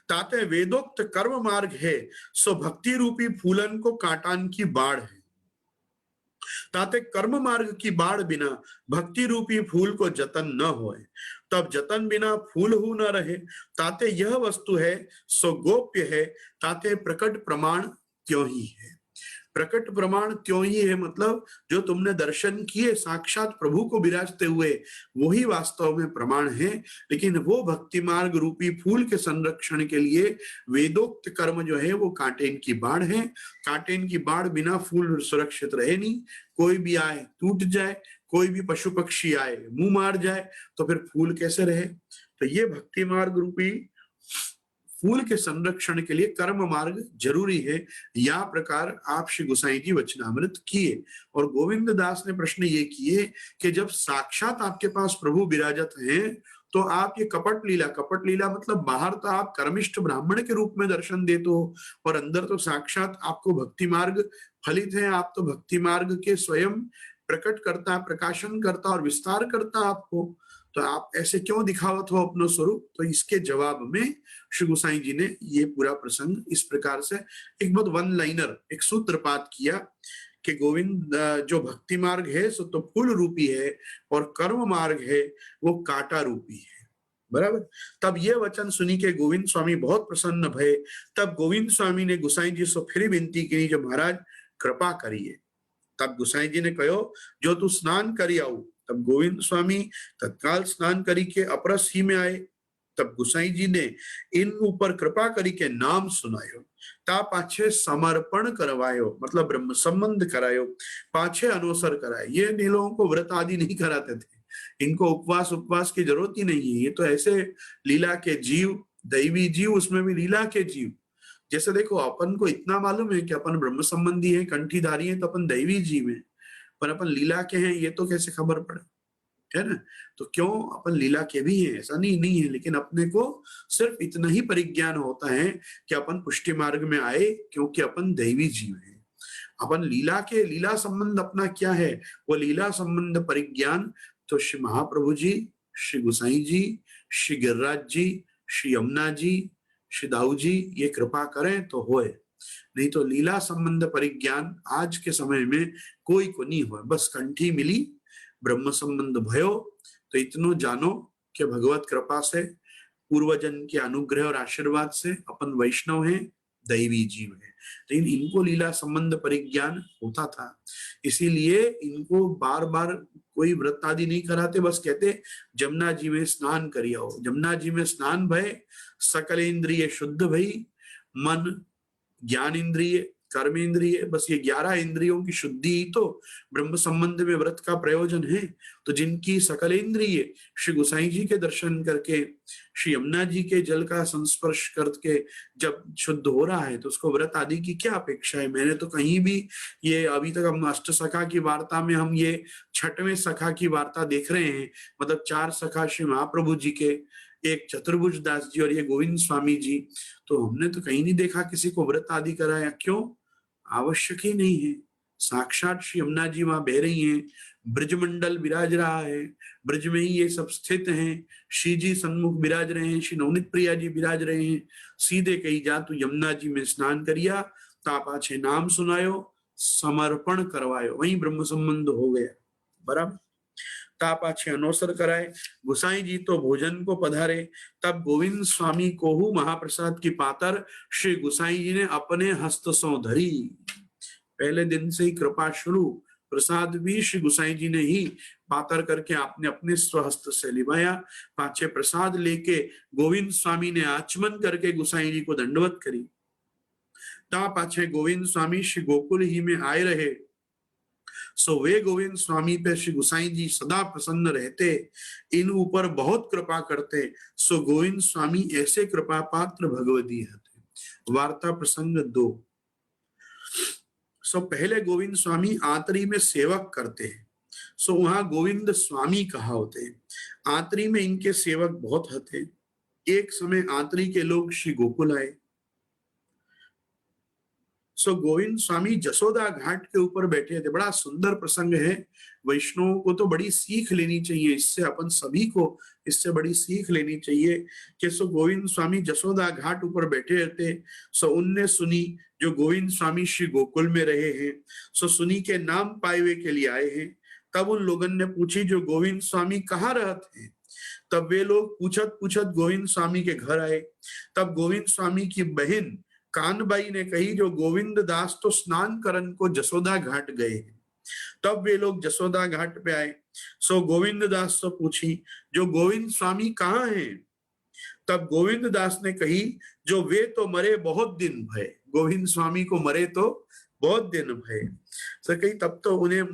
ताते वेदोक्त कर्म मार्ग है, सो भक्ति रूपी फूलन को कांटान की बाढ़ है। ताते कर्म मार्ग की बाढ़ बिना भक्ति रूपी फूल को जतन न होए। तब जतन बिना फूल हु न रहे। ताते यह वस्तु है सो गोप्य है। ताते प्रकट प्रमाण क्यों ही है। प्रकट प्रमाण क्यों ही है मतलब जो तुमने दर्शन किए साक्षात प्रभु को विराजते हुए, वही वास्तव में प्रमाण है। लेकिन वो भक्ति मार्ग रूपी फूल के संरक्षण के लिए वेदोक्त कर्म जो है वो कांटेन की बाढ़ है। कांटेन की बाढ़ बिना फूल सुरक्षित रहे नहीं। कोई भी आए टूट जाए, कोई भी पशु पक्षी आए मुंह मार जाए, तो फिर फूल कैसे रहे। तो ये भक्ति मार्ग रूपी फूल के संरक्षण के लिए कर्म मार्ग जरूरी है। या प्रकार आप श्री गुसाई जी वचनामृत किए। और गोविंद दास ने प्रश्न ये किए कि जब साक्षात आपके पास प्रभु विराजत हैं, तो आप ये कपट लीला मतलब बाहर तो आप कर्मिष्ठ ब्राह्मण के रूप में दर्शन देते हो, और अंदर तो साक्षात आपको भक्ति मार्ग फलित है। आप तो भक्ति मार्ग के स्वयं प्रकट करता, प्रकाशन करता और विस्तार करता आपको, तो आप ऐसे क्यों दिखावत हो अपना स्वरूप। तो इसके जवाब में श्री गुसाई जी ने ये पूरा प्रसंग इस प्रकार से एक बहुत वन लाइनर एक सूत्रपात किया कि गोविंद जो भक्ति मार्ग है सो तो फूल रूपी है, और कर्म मार्ग है वो कांटा रूपी है। बराबर। तब ये वचन सुनी के गोविंद स्वामी बहुत प्रसन्न भये। तब गोविंद स्वामी ने गुसाई जी से फिर विनती की, जो महाराज कृपा करिए। तब गुसाई जी ने कहो, जो तू स्नान करी आऊ। तब गोविंद स्वामी तत्काल स्नान करी के अपरस ही में आए। तब गुसाई जी ने इन ऊपर कृपा करी के नाम सुनायो। ता पाछे समर्पण करवायो, मतलब ब्रह्म संबंध करायो। पाछे अनुसर कराए। ये इन लोगों को व्रत आदि नहीं कराते थे, इनको उपवास उपवास की जरूरत ही नहीं है। ये तो ऐसे लीला के जीव, दैवी जीव, उसमें भी लीला के जीव। जैसे देखो, अपन को इतना मालूम है कि अपन ब्रह्म संबंधी है, कंठीधारी है, तो अपन दैवी जीव है, पर अपन लीला के हैं ये तो कैसे खबर पड़े, है ना। तो क्यों अपन लीला के भी हैं, ऐसा नहीं है, लेकिन अपने को सिर्फ इतना ही परिज्ञान होता है कि अपन पुष्टि मार्ग में आए क्योंकि अपन दैवी जीव हैं। अपन लीला के, लीला संबंध अपना क्या है, वो लीला संबंध परिज्ञान तो श्री महाप्रभु जी, श्री गुसाई जी, श्री गिरिराज जी, श्री यमुना जी, श्री दाऊ जी ये कृपा करें तो होए, नहीं तो लीला संबंध परिज्ञान आज के समय में कोई को नहीं हो। बस कंठी मिली, ब्रह्म संबंध भयो, तो इतनो जानो कि भगवत कृपा से, पूर्वजन के अनुग्रह और आशीर्वाद से अपन वैष्णव हैं, दैवी जीव है। लेकिन इनको लीला संबंध परिज्ञान होता था, इसीलिए इनको बार बार कोई व्रत आदि नहीं कराते, बस कहते जमुना जी में स्नान करियो। जमुना जी में स्नान भय सकल इंद्रिय शुद्ध भई, मन, ज्ञान इंद्रिय, कर्म इंद्रिय, बस ये 11 इंद्रियों की शुद्धि ही तो ब्रह्म संबंध में व्रत का प्रयोजन है। तो जिनकी सकल इंद्रिय श्री गुसाई जी के दर्शन करके, श्री यमुना जी के जल का संस्पर्श करके जब शुद्ध हो रहा है, तो उसको व्रत आदि की क्या अपेक्षा है। मैंने तो कहीं भी ये, अभी तक हम अष्ट सखा की वार्ता में हम ये 6वें सखा की वार्ता देख रहे हैं, मतलब 4 सखा श्री महाप्रभु जी के, एक चतुर्भुज दास जी और ये गोविंद स्वामी जी, तो हमने तो कहीं नहीं देखा किसी को व्रत आदि कराया। क्यों? आवश्यक ही नहीं है। साक्षात श्री यमुना जी वहां बह रही हैं, ब्रजमंडल विराज रहा है, ब्रज में ही ये सब स्थित हैं, श्री जी सन्मुख विराज रहे हैं, श्री नवनीत प्रिया जी विराज रहे हैं। सीधे कही जा तो यमुना जी में स्नान करिया, तापाछे नाम सुनायो, समर्पण करवायो, वही ब्रह्म संबंध हो गया। बराबर। तापाछे अनोसर कराए, गुसाई जी तो भोजन को पधारे, तब गोविंद स्वामी कोहू महाप्रसाद की पातर श्री गुसाई जी ने अपने हस्त सो धरी। पहले दिन से ही कृपा शुरू, प्रसाद भी श्री गुसाई जी ने ही पातर करके आपने अपने स्वहस्त से लिवाया। पाछे प्रसाद लेके गोविंद स्वामी ने आचमन करके गुसाई जी को दंडवत करी। ता पाछे गोविंद स्वामी श्री गोकुल ही में आए रहे, सो वे गोविंद स्वामी पे श्री गुसाई जी सदा प्रसन्न रहते, इन ऊपर बहुत कृपा करते, सो गोविंद स्वामी ऐसे कृपा पात्र भगवती हते। वार्ता प्रसंग 2। सो पहले गोविंद स्वामी आंतरी में सेवक करते हैं, सो वहां गोविंद स्वामी कहा होते हैं। आंतरी में इनके सेवक बहुत हते। एक समय आंतरी के लोग श्री गोकुल आए, सो गोविंद स्वामी जसोदा घाट के ऊपर बैठे थे। बड़ा सुंदर प्रसंग है, वैष्णवों को तो बड़ी सीख लेनी चाहिए इससे, अपन सभी को इससे बड़ी सीख लेनी चाहिए कि सो गोविंद स्वामी जसोदा घाट ऊपर बैठे थे। सो उनने सुनी जो गोविंद स्वामी श्री गोकुल में रहे हैं, सो सुनी के नाम पाए के लिए आए हैं। तब उन लोगों ने पूछी जो गोविंद स्वामी कहाँ रहते हैं। तब वे लोग पूछत पूछत गोविंद स्वामी के घर आए। तब गोविंद स्वामी की बहन कानबाई ने कही जो गोविंद दास तो स्नान करन को जसोदा घाट गए। तब वे लोग जसोदा घाट पे आए, सो गोविंद दास से पूछी जो गोविंद स्वामी कहाँ हैं। तब गोविंद दास ने कही जो वे तो मरे बहुत दिन भय। गोविंद स्वामी को मरे तो बहुत दिन भय। सो कही तब तो उन्हें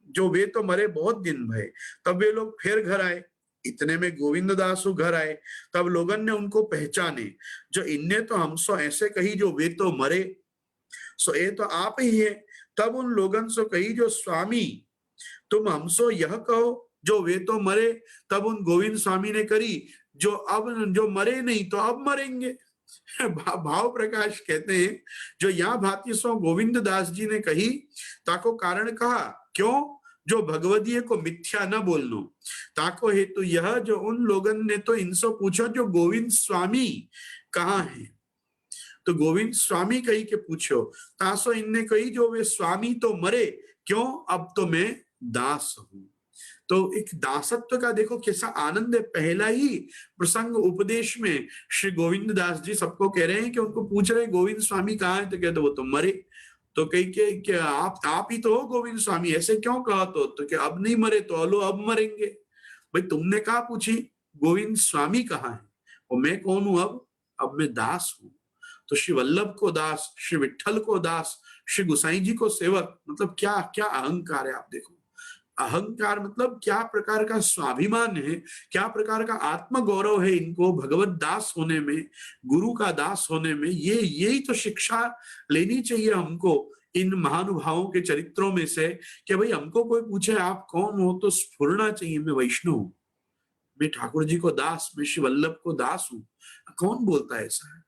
जो वे तो मरे बहुत दिन भय। तब वे लोग फिर घर आए, इतने में गोविंद दासु घर आए। तब लोगन ने उनको पहचाने, जो इनने तो हमसो ऐसे कही जो वे तो मरे, सो ये तो आप ही है। तब उन लोगन से कही जो स्वामी तुम हमसो यह कहो जो वे तो मरे। तब उन गोविंद स्वामी ने करी जो अब जो मरे नहीं तो अब मरेंगे। भाव प्रकाश कहते हैं जो यहाँ भांति सो गोविंद दास जी ने कही, ताको कारण कहा क्यों जो भगवदीय को मिथ्या न बोलनो। ताको हेतु यह जो उन लोगन ने तो इनसे पूछा जो गोविंद स्वामी कहाँ है। तो गोविंद स्वामी कही के पूछो, तासो इनने कही जो वे स्वामी तो मरे, क्यों अब तो मैं दास हूं। तो एक दासत्व का देखो कैसा आनंद है। पहला ही प्रसंग उपदेश में श्री गोविंद दास जी सबको कह रहे हैं कि उनको पूछ रहे गोविंद स्वामी कहाँ है, तो कहते वो तो मरे। तो कही के आप ही तो हो गोविंद स्वामी, ऐसे क्यों कहा। तो कि अब नहीं मरे तो अलो अब मरेंगे। भाई तुमने कहा पूछी गोविंद स्वामी कहाँ है, और मैं कौन हूं अब मैं दास हूं। तो श्री वल्लभ को दास, श्री विठल को दास, श्री गुसाई जी को सेवक, मतलब क्या क्या अहंकार है। आप देखो अहंकार मतलब क्या प्रकार का स्वाभिमान है, क्या प्रकार का आत्मगौरव है इनको भगवत दास होने में, गुरु का दास होने में। ये यही तो शिक्षा लेनी चाहिए हमको इन महानुभावों के चरित्रों में से, कि भाई हमको कोई पूछे आप कौन हो तो स्फुरना चाहिए मैं वैष्णव हूं, मैं ठाकुर जी को दास, मैं श्री वल्लभ को दास हूं। कौन बोलता है ऐसा है?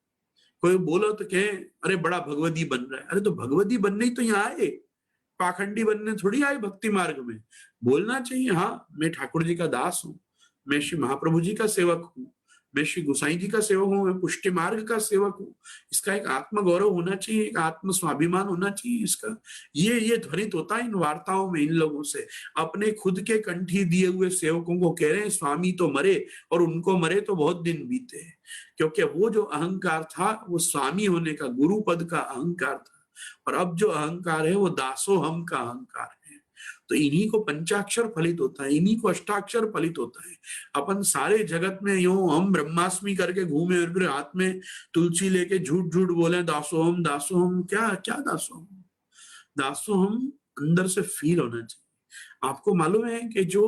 कोई बोलो तो कहे अरे बड़ा भगवदी बन रहा है। अरे तो भगवदी बनने ही तो यहाँ आए, पाखंडी बनने थोड़ी आए भक्ति मार्ग में। बोलना चाहिए हाँ मैं ठाकुर जी का दास हूँ, मैं श्री महाप्रभु जी का सेवक हूँ, मैं श्री गोसाई जी का सेवक हूँ, मैं पुष्टि मार्ग का सेवक हूँ। इसका एक आत्मगौरव होना चाहिए, एक आत्म स्वाभिमान होना चाहिए इसका। ये ध्वनित होता है इन वार्ताओं में इन लोगों से। अपने खुद के कंठी दिए हुए सेवकों को कह रहे हैं स्वामी तो मरे, और उनको मरे तो बहुत दिन बीते, क्योंकि वो जो अहंकार था वो स्वामी होने का, गुरु पद का अहंकार था। और अब जो अहंकार है वो दासोहम का अहंकार है। तो इन्हीं को पंचाक्षर फलित होता है, इन्हीं को अष्टाक्षर फलित होता है। अपन सारे जगत में यूं हम ब्रह्मास्मि करके घूमे और फिर हाथ में तुलसी लेके झूठ झूठ बोले दासोहम दासोहम। क्या क्या दासोहम? दासोहम अंदर से फील होना चाहिए। आपको मालूम है कि जो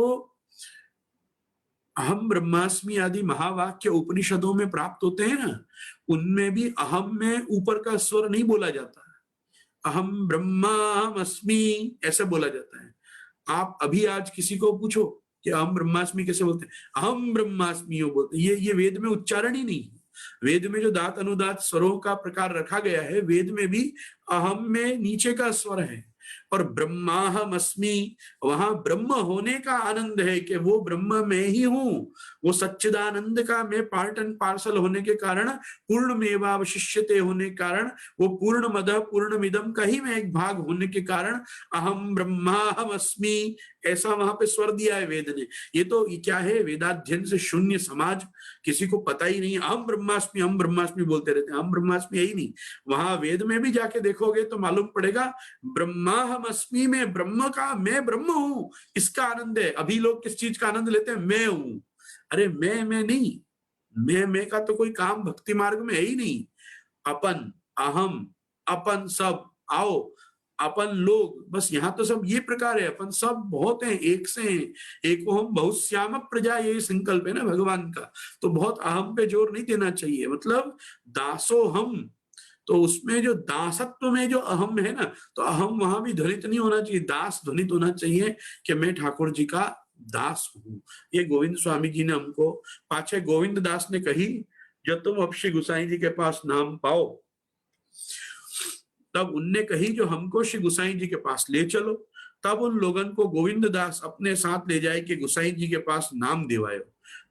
अहम ब्रह्मास्मि आदि महावाक्य उपनिषदों में प्राप्त होते हैं ना, उनमें भी अहम में ऊपर का स्वर नहीं बोला जाता, अहम ब्रह्मास्मि ऐसा बोला जाता है। आप अभी आज किसी को पूछो कि अहम ब्रह्मास्मि कैसे बोलते हैं, अहम ब्रह्मास्मि बोलते हैं। ये वेद में उच्चारण ही नहीं है। वेद में जो दात अनुदात स्वरों का प्रकार रखा गया है, वेद में भी अहम में नीचे का स्वर है। और ब्रह्माहम अस्मि, वहां ब्रह्म होने का आनंद है कि वो ब्रह्म में ही हूं, वो सच्चिदानंद का मैं पार्ट एंड पार्सल होने के कारण, पूर्ण मेवावशिष्यते होने के कारण, वो पूर्ण मद पूर्ण मिदम का ही मैं एक भाग होने के कारण अहम ब्रह्माहम अस्मि, ऐसा वहां पे स्वर दिया है वेद ने। ये तो ये क्या है, वेदाध्ययन से शून्य समाज, किसी को पता ही नहीं, अहम ब्रह्मास्मि बोलते रहते हैं, अहम ब्रह्मास्मि है ही नहीं। वहां वेद में भी जाके देखोगे तो मालूम पड़ेगा ब्रह्माहम अस्मि में ब्रह्म का मैं ब्रह्म हूं, इसका आनंद है। अभी लोग किस चीज का आनंद लेते हैं, मैं हूं। अरे मैं नहीं, मैं का तो कोई काम भक्ति मार्ग में है ही नहीं। अपन, अहम, अपन सब, आओ अपन लोग, बस यहाँ तो सब ये प्रकार है। अपन सब बहुत हैं, एक से हैं, एक हम बहुत श्याम प्रजा, ये संकल्प है ना भगवान का। तो बहुत अहम पे जोर नहीं देना चाहिए। मतलब दासो हम, तो उसमें जो दासत्व में जो अहम है ना, तो अहम वहां भी ध्वनित नहीं होना चाहिए, दास ध्वनित होना चाहिए कि मैं ठाकुर जी का दास हूं। ये गोविंद स्वामी जी ने हमको, पाछे गोविंद दास ने कही, जब तुम अब श्री गुसाई जी के पास नाम पाओ, तब उनने कही जो हमको श्री गुसाई जी के पास ले चलो। तब उन लोगन को गोविंद दास अपने साथ ले जाए कि गुसाई जी के पास नाम दिवायो।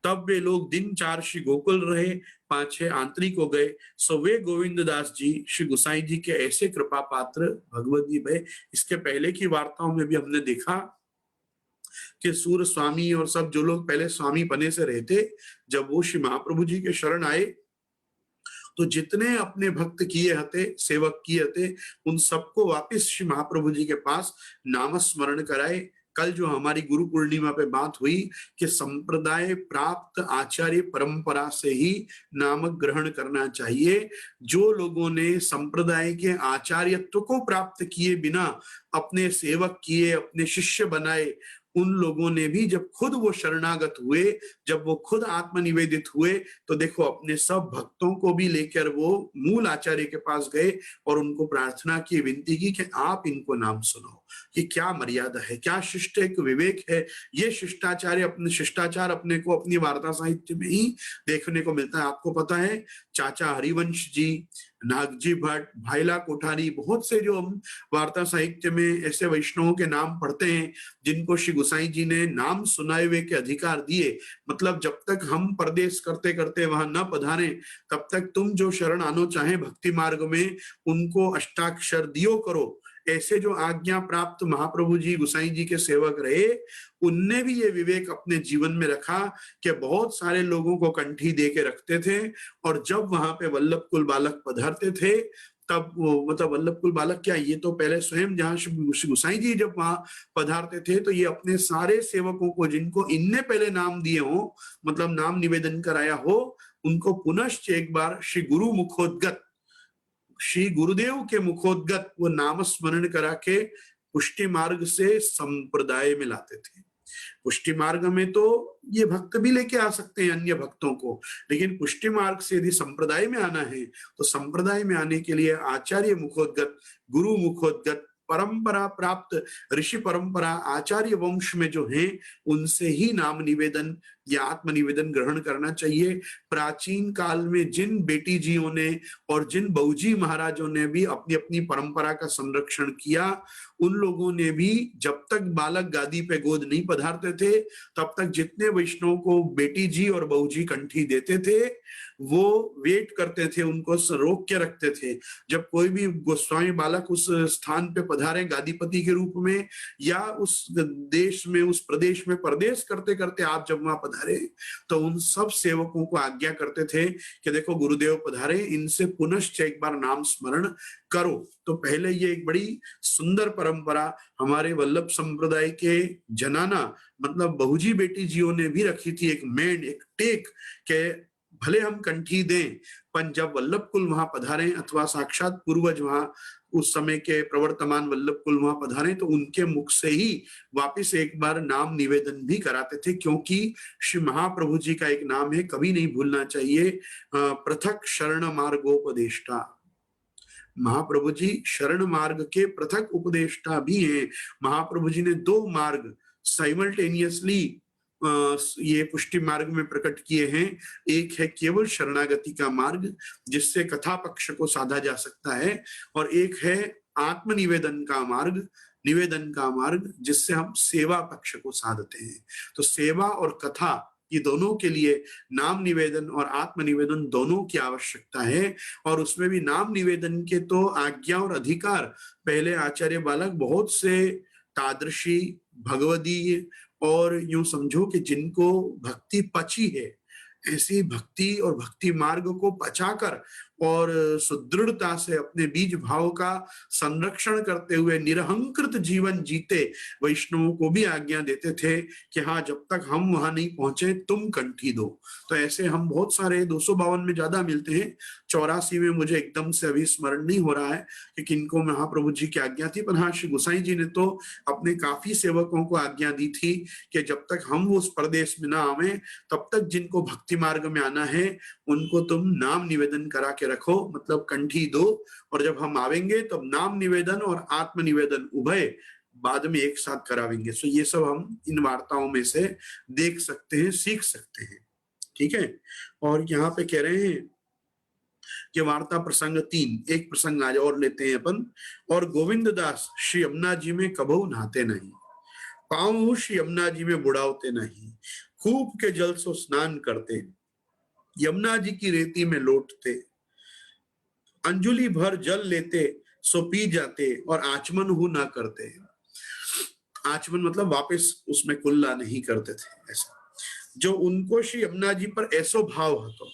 तब वे लोग दिन 4 श्री गोकुल रहे, 5-6 आंतरिक हो गए। सो वे गोविंद दास जी श्री गुसाई जी के ऐसे कृपा पात्र भगवती भय। इसके पहले की वार्ताओं में भी हमने देखा कि सूर स्वामी और सब जो लोग पहले स्वामी बने से रहते, जब वो श्री महाप्रभु जी के शरण आए तो जितने अपने भक्त किए हते, सेवक किए हते, उन सबको वापस श्री महाप्रभु जी के पास नाम स्मरण कराए। कल जो हमारी गुरु पूर्णिमा पे बात हुई कि संप्रदाय प्राप्त आचार्य परंपरा से ही नाम ग्रहण करना चाहिए। जो लोगों ने संप्रदाय के आचार्यत्व को प्राप्त किए बिना अपने सेवक किए, अपने शिष्य बनाए, उन लोगों ने भी जब खुद वो शरणागत हुए, जब वो खुद आत्मनिवेदित हुए, तो देखो अपने सब भक्तों को भी लेकर वो मूल आचार्य के पास गए और उनको प्रार्थना की, विनती की कि आप इनको नाम सुनाओ। कि क्या मर्यादा है, क्या शिष्ट एक विवेक है। ये शिष्टाचार्य, अपने शिष्टाचार अपने को अपनी वार्ता साहित्य में ही देखने को मिलता है। आपको पता है चाचा हरिवंश जी, नागजी भट्ट, भाईला कोठारी, बहुत से जो हम वार्ता साहित्य में ऐसे वैष्णवों के नाम पढ़ते हैं जिनको श्री गुसाई जी ने नाम सुनाए हुए के अधिकार दिए। मतलब जब तक हम परदेश करते करते वहां न पधारे, तब तक तुम जो शरण आनो चाहे भक्ति मार्ग में, उनको अष्टाक्षर दियो करो। ऐसे जो आज्ञा प्राप्त महाप्रभु जी गुसाई जी के सेवक रहे, उनने भी ये विवेक अपने जीवन में रखा कि बहुत सारे लोगों को कंठी दे के रखते थे। और जब वहां पे वल्लभ कुल बालक पधारते थे, तब वो मतलब वल्लभ कुल बालक क्या, ये तो पहले स्वयं जहां श्री गुसाई जी जब वहां पधारते थे, तो ये अपने सारे सेवकों को जिनको इनने पहले नाम दिए हो, मतलब नाम निवेदन कराया हो, उनको पुनश्च एक बार श्री गुरु मुखोद्गत, श्री गुरुदेव के मुखोद्गत वो नाम स्मरण करा के पुष्टि मार्ग से संप्रदाय में लाते थे। पुष्टि मार्ग में तो ये भक्त भी लेके आ सकते हैं अन्य भक्तों को, लेकिन पुष्टि मार्ग से यदि संप्रदाय में आना है तो संप्रदाय में आने के लिए आचार्य मुखोद्गत, गुरु मुखोद्गत, परंपरा प्राप्त ऋषि परंपरा आचार्य वंश में जो है उनसे ही नाम निवेदन या आत्म निवेदन ग्रहण करना चाहिए। प्राचीन काल में जिन बेटी जियों ने और जिन बहुजी महाराजों ने भी अपनी अपनी परंपरा का संरक्षण किया, उन लोगों ने भी जब तक बालक गादी पे गोद नहीं पधारते थे तब तक जितने वैष्णव को बेटी जी और बहुजी कंठी देते थे वो वेट करते थे, उनको रोक के रखते थे। जब कोई भी गोस्वामी बालक उस स्थान पे पधारे गादीपति के रूप में या उस देश में उस प्रदेश में परदेश करते करते आप जब वहां पधारे तो उन सब सेवकों को आज्ञा करते थे कि देखो गुरुदेव पधारे, इनसे पुनश्च एक बार नाम स्मरण करो। तो पहले ये एक बड़ी सुंदर परंपरा हमारे वल्लभ संप्रदाय के जनाना मतलब बहुजी बेटी जियों ने भी रखी थी, एक मेंड एक टेक के भले हम कंठी दें पर जब वल्लभ कुल वहां पधारे अथवा साक्षात पूर्वज वहां उस समय के प्रवर्तमान वल्लभ कुल वहां पधारे तो उनके मुख से ही वापिस एक बार नाम निवेदन भी कराते थे, क्योंकि श्री महाप्रभु जी का एक नाम है, कभी नहीं भूलना चाहिए, पृथक शरण मार्गोपदेष्टा। महाप्रभु जी शरण मार्ग के पृथक उपदेष्टा भी हैं। महाप्रभु जी ने दो मार्ग साइमल्टेनियसली ये पुष्टि मार्ग में प्रकट किए हैं। एक है केवल शरणागति का मार्ग जिससे कथा पक्ष को साधा जा सकता है, और एक है आत्मनिवेदन का मार्ग, निवेदन का मार्ग जिससे हम सेवा पक्ष को साधते हैं। तो सेवा और कथा ये दोनों के लिए नाम निवेदन और आत्मनिवेदन दोनों की आवश्यकता है। और उसमें भी नाम निवेदन के तो आज्ञा और अधिकार पहले आचार्य बालक बहुत से तादृशी भगवदीय और यूं समझो कि जिनको भक्ति पची है, ऐसी भक्ति और भक्ति मार्ग को पचाकर और सुदृढ़ता से अपने बीज भाव का संरक्षण करते हुए निरहंकृत जीवन जीते वैष्णवों को भी आज्ञा देते थे कि हाँ जब तक हम वहां नहीं पहुंचे तुम कंठी दो। तो ऐसे हम बहुत सारे 252 में ज्यादा मिलते हैं, 84 में मुझे एकदम से अभी स्मरण नहीं हो रहा है कि किनको महाप्रभु जी की आज्ञा थी, पर हाँ श्री गोसाई जी ने तो अपने काफी सेवकों को आज्ञा दी थी कि जब तक हम उस प्रदेश में ना आवे तब तक जिनको भक्ति मार्ग में आना है उनको तुम नाम निवेदन करा के रखो, मतलब कंठी दो, और जब हम आवेंगे तब नाम निवेदन और आत्म निवेदन उभय बाद में एक साथ करावेंगे। सो ये सब हम इन वार्ताओं में से देख सकते हैं, सीख सकते हैं। ठीक है, और यहाँ पे कह रहे हैं कि वार्ता प्रसंग 3, एक प्रसंग आज और लेते हैं अपन। और गोविंद दास श्री यमुना जी में कबहू नहाते नहीं, पाँव श्री यमुना जी में बुड़ावते नहीं, खूब के जल से स्नान करते, यमुना जी की रेती में लौटते, अंजुलि भर जल लेते सो पी जाते और आचमन हु ना करते। आचमन मतलब वापस उसमें कुल्ला नहीं करते थे। ऐसा जो उनको श्री यमुना जी पर ऐसो भाव હતો,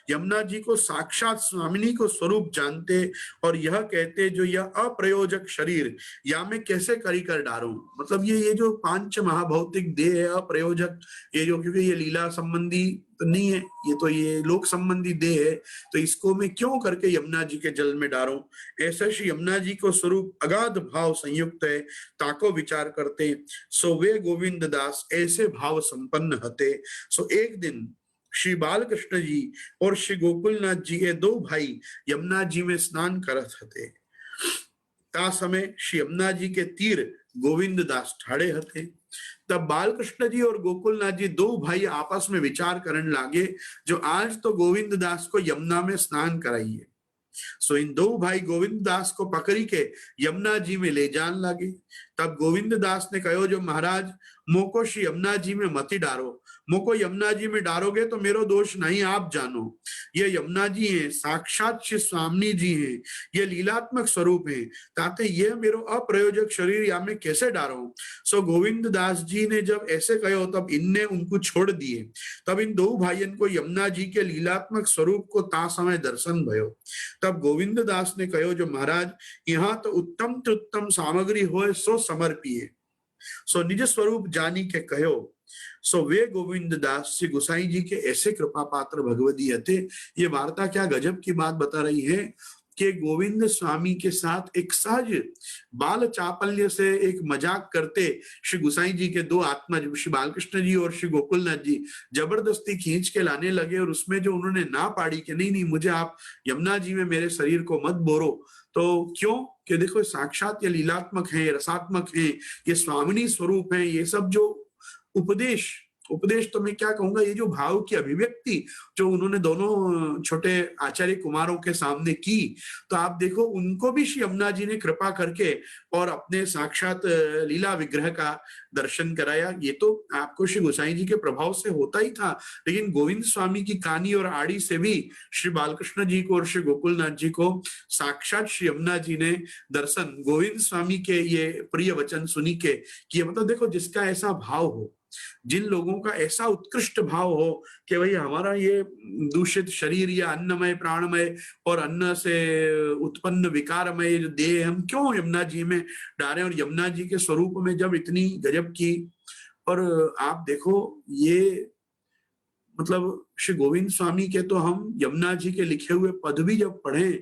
यमुना जी को साक्षात स्वामिनी को स्वरूप जानते और यह कहते जो यह अप्रयोजक शरीर या मैं कैसे करी कर डारूं, मतलब ये जो पांच महाभौतिक देह है अप्रयोजक, ये जो क्योंकि ये लीला संबंधी तो नहीं है, ये तो ये लोक संबंधी देह है, तो इसको मैं क्यों करके यमुना जी के जल में डारूं। ऐसा श्री यमुना जी को स्वरूप अगाध भाव संयुक्त है, ताको विचार करते सो वे गोविंद दास ऐसे भाव संपन्न हते। सो एक दिन श्री बालकृष्ण जी और श्री गोकुलनाथ जी ये दो भाई यमुना जी में स्नान करत हते। ता समय श्री यमुना जी के तीर गोविंद दास ठाड़े हते। तब बालकृष्ण जी और गोकुलनाथ जी दो भाई आपस में विचार करने लागे जो आज तो गोविंद दास को यमुना में स्नान कराइए। सो इन दो भाई गोविंद दास को पकड़ी के यमुना जी में ले जान लगे। तब गोविंद दास ने कहो जो महाराज मोको श्री यमुना जी में मती डारो, मोको यमुना जी में डारोगे तो मेरो दोष नहीं, आप जानो ये यमुना जी हैं, साक्षात श्री स्वामी जी हैं, ये लीलात्मक स्वरूप है, ताते ये मेरो अप्रयोजक शरीर या मैं कैसे डारो। सो गोविंद दास जी ने जब ऐसे कहो तब इनने उनको छोड़ दिए। तब इन दो भाइयों को यमुना जी के लीलात्मक स्वरूप को ता समय दर्शन भयो। तब गोविंद दास ने कहो जो महाराज यहाँ तो उत्तम सामग्री हो सो समर्पिए, सो निज स्वरूप जानी के कहो। सो वे गोविंद दास श्री गोसाई जी के ऐसे कृपा पात्र भगवदी हते। ये वार्ता क्या गजब की बात बता रही है कि गोविंद स्वामी के साथ एक सहज बाल चापल्य से एक मजाक करते श्री गुसाई जी के दो आत्मा, श्री बालकृष्ण जी और श्री गोकुलनाथ जी, जबरदस्ती खींच के लाने लगे। और उसमें जो उन्होंने ना पाड़ी कि नहीं नहीं, मुझे आप यमुना जी में मेरे शरीर को मत बोरो। तो क्यों? कि देखो साक्षात ये लीलात्मक है, रसात्मक है, ये स्वामिनी स्वरूप है। ये सब जो उपदेश उपदेश तो मैं क्या कहूंगा, ये जो भाव की अभिव्यक्ति जो उन्होंने दोनों छोटे आचार्य कुमारों के सामने की, तो आप देखो उनको भी श्री यमुना जी ने कृपा करके और अपने साक्षात लीला विग्रह का दर्शन कराया। ये तो आपको श्री गोसाई जी के प्रभाव से होता ही था, लेकिन गोविंद स्वामी की कानी और आड़ी से भी श्री बालकृष्ण जी को और श्री गोकुलनाथ जी को साक्षात श्री यमुना जी ने दर्शन गोविंद स्वामी के ये प्रिय वचन सुनी के किए। मतलब देखो, जिसका ऐसा भाव हो, जिन लोगों का ऐसा उत्कृष्ट भाव हो कि भाई हमारा ये दूषित शरीर या अन्नमय प्राणमय और अन्न से उत्पन्न विकारमय जो देह हम क्यों यमुना जी में डालें, और यमुना जी के स्वरूप में जब इतनी गजब की। और आप देखो ये मतलब श्री गोविंद स्वामी के तो हम यमुना जी के लिखे हुए पद भी जब पढ़ें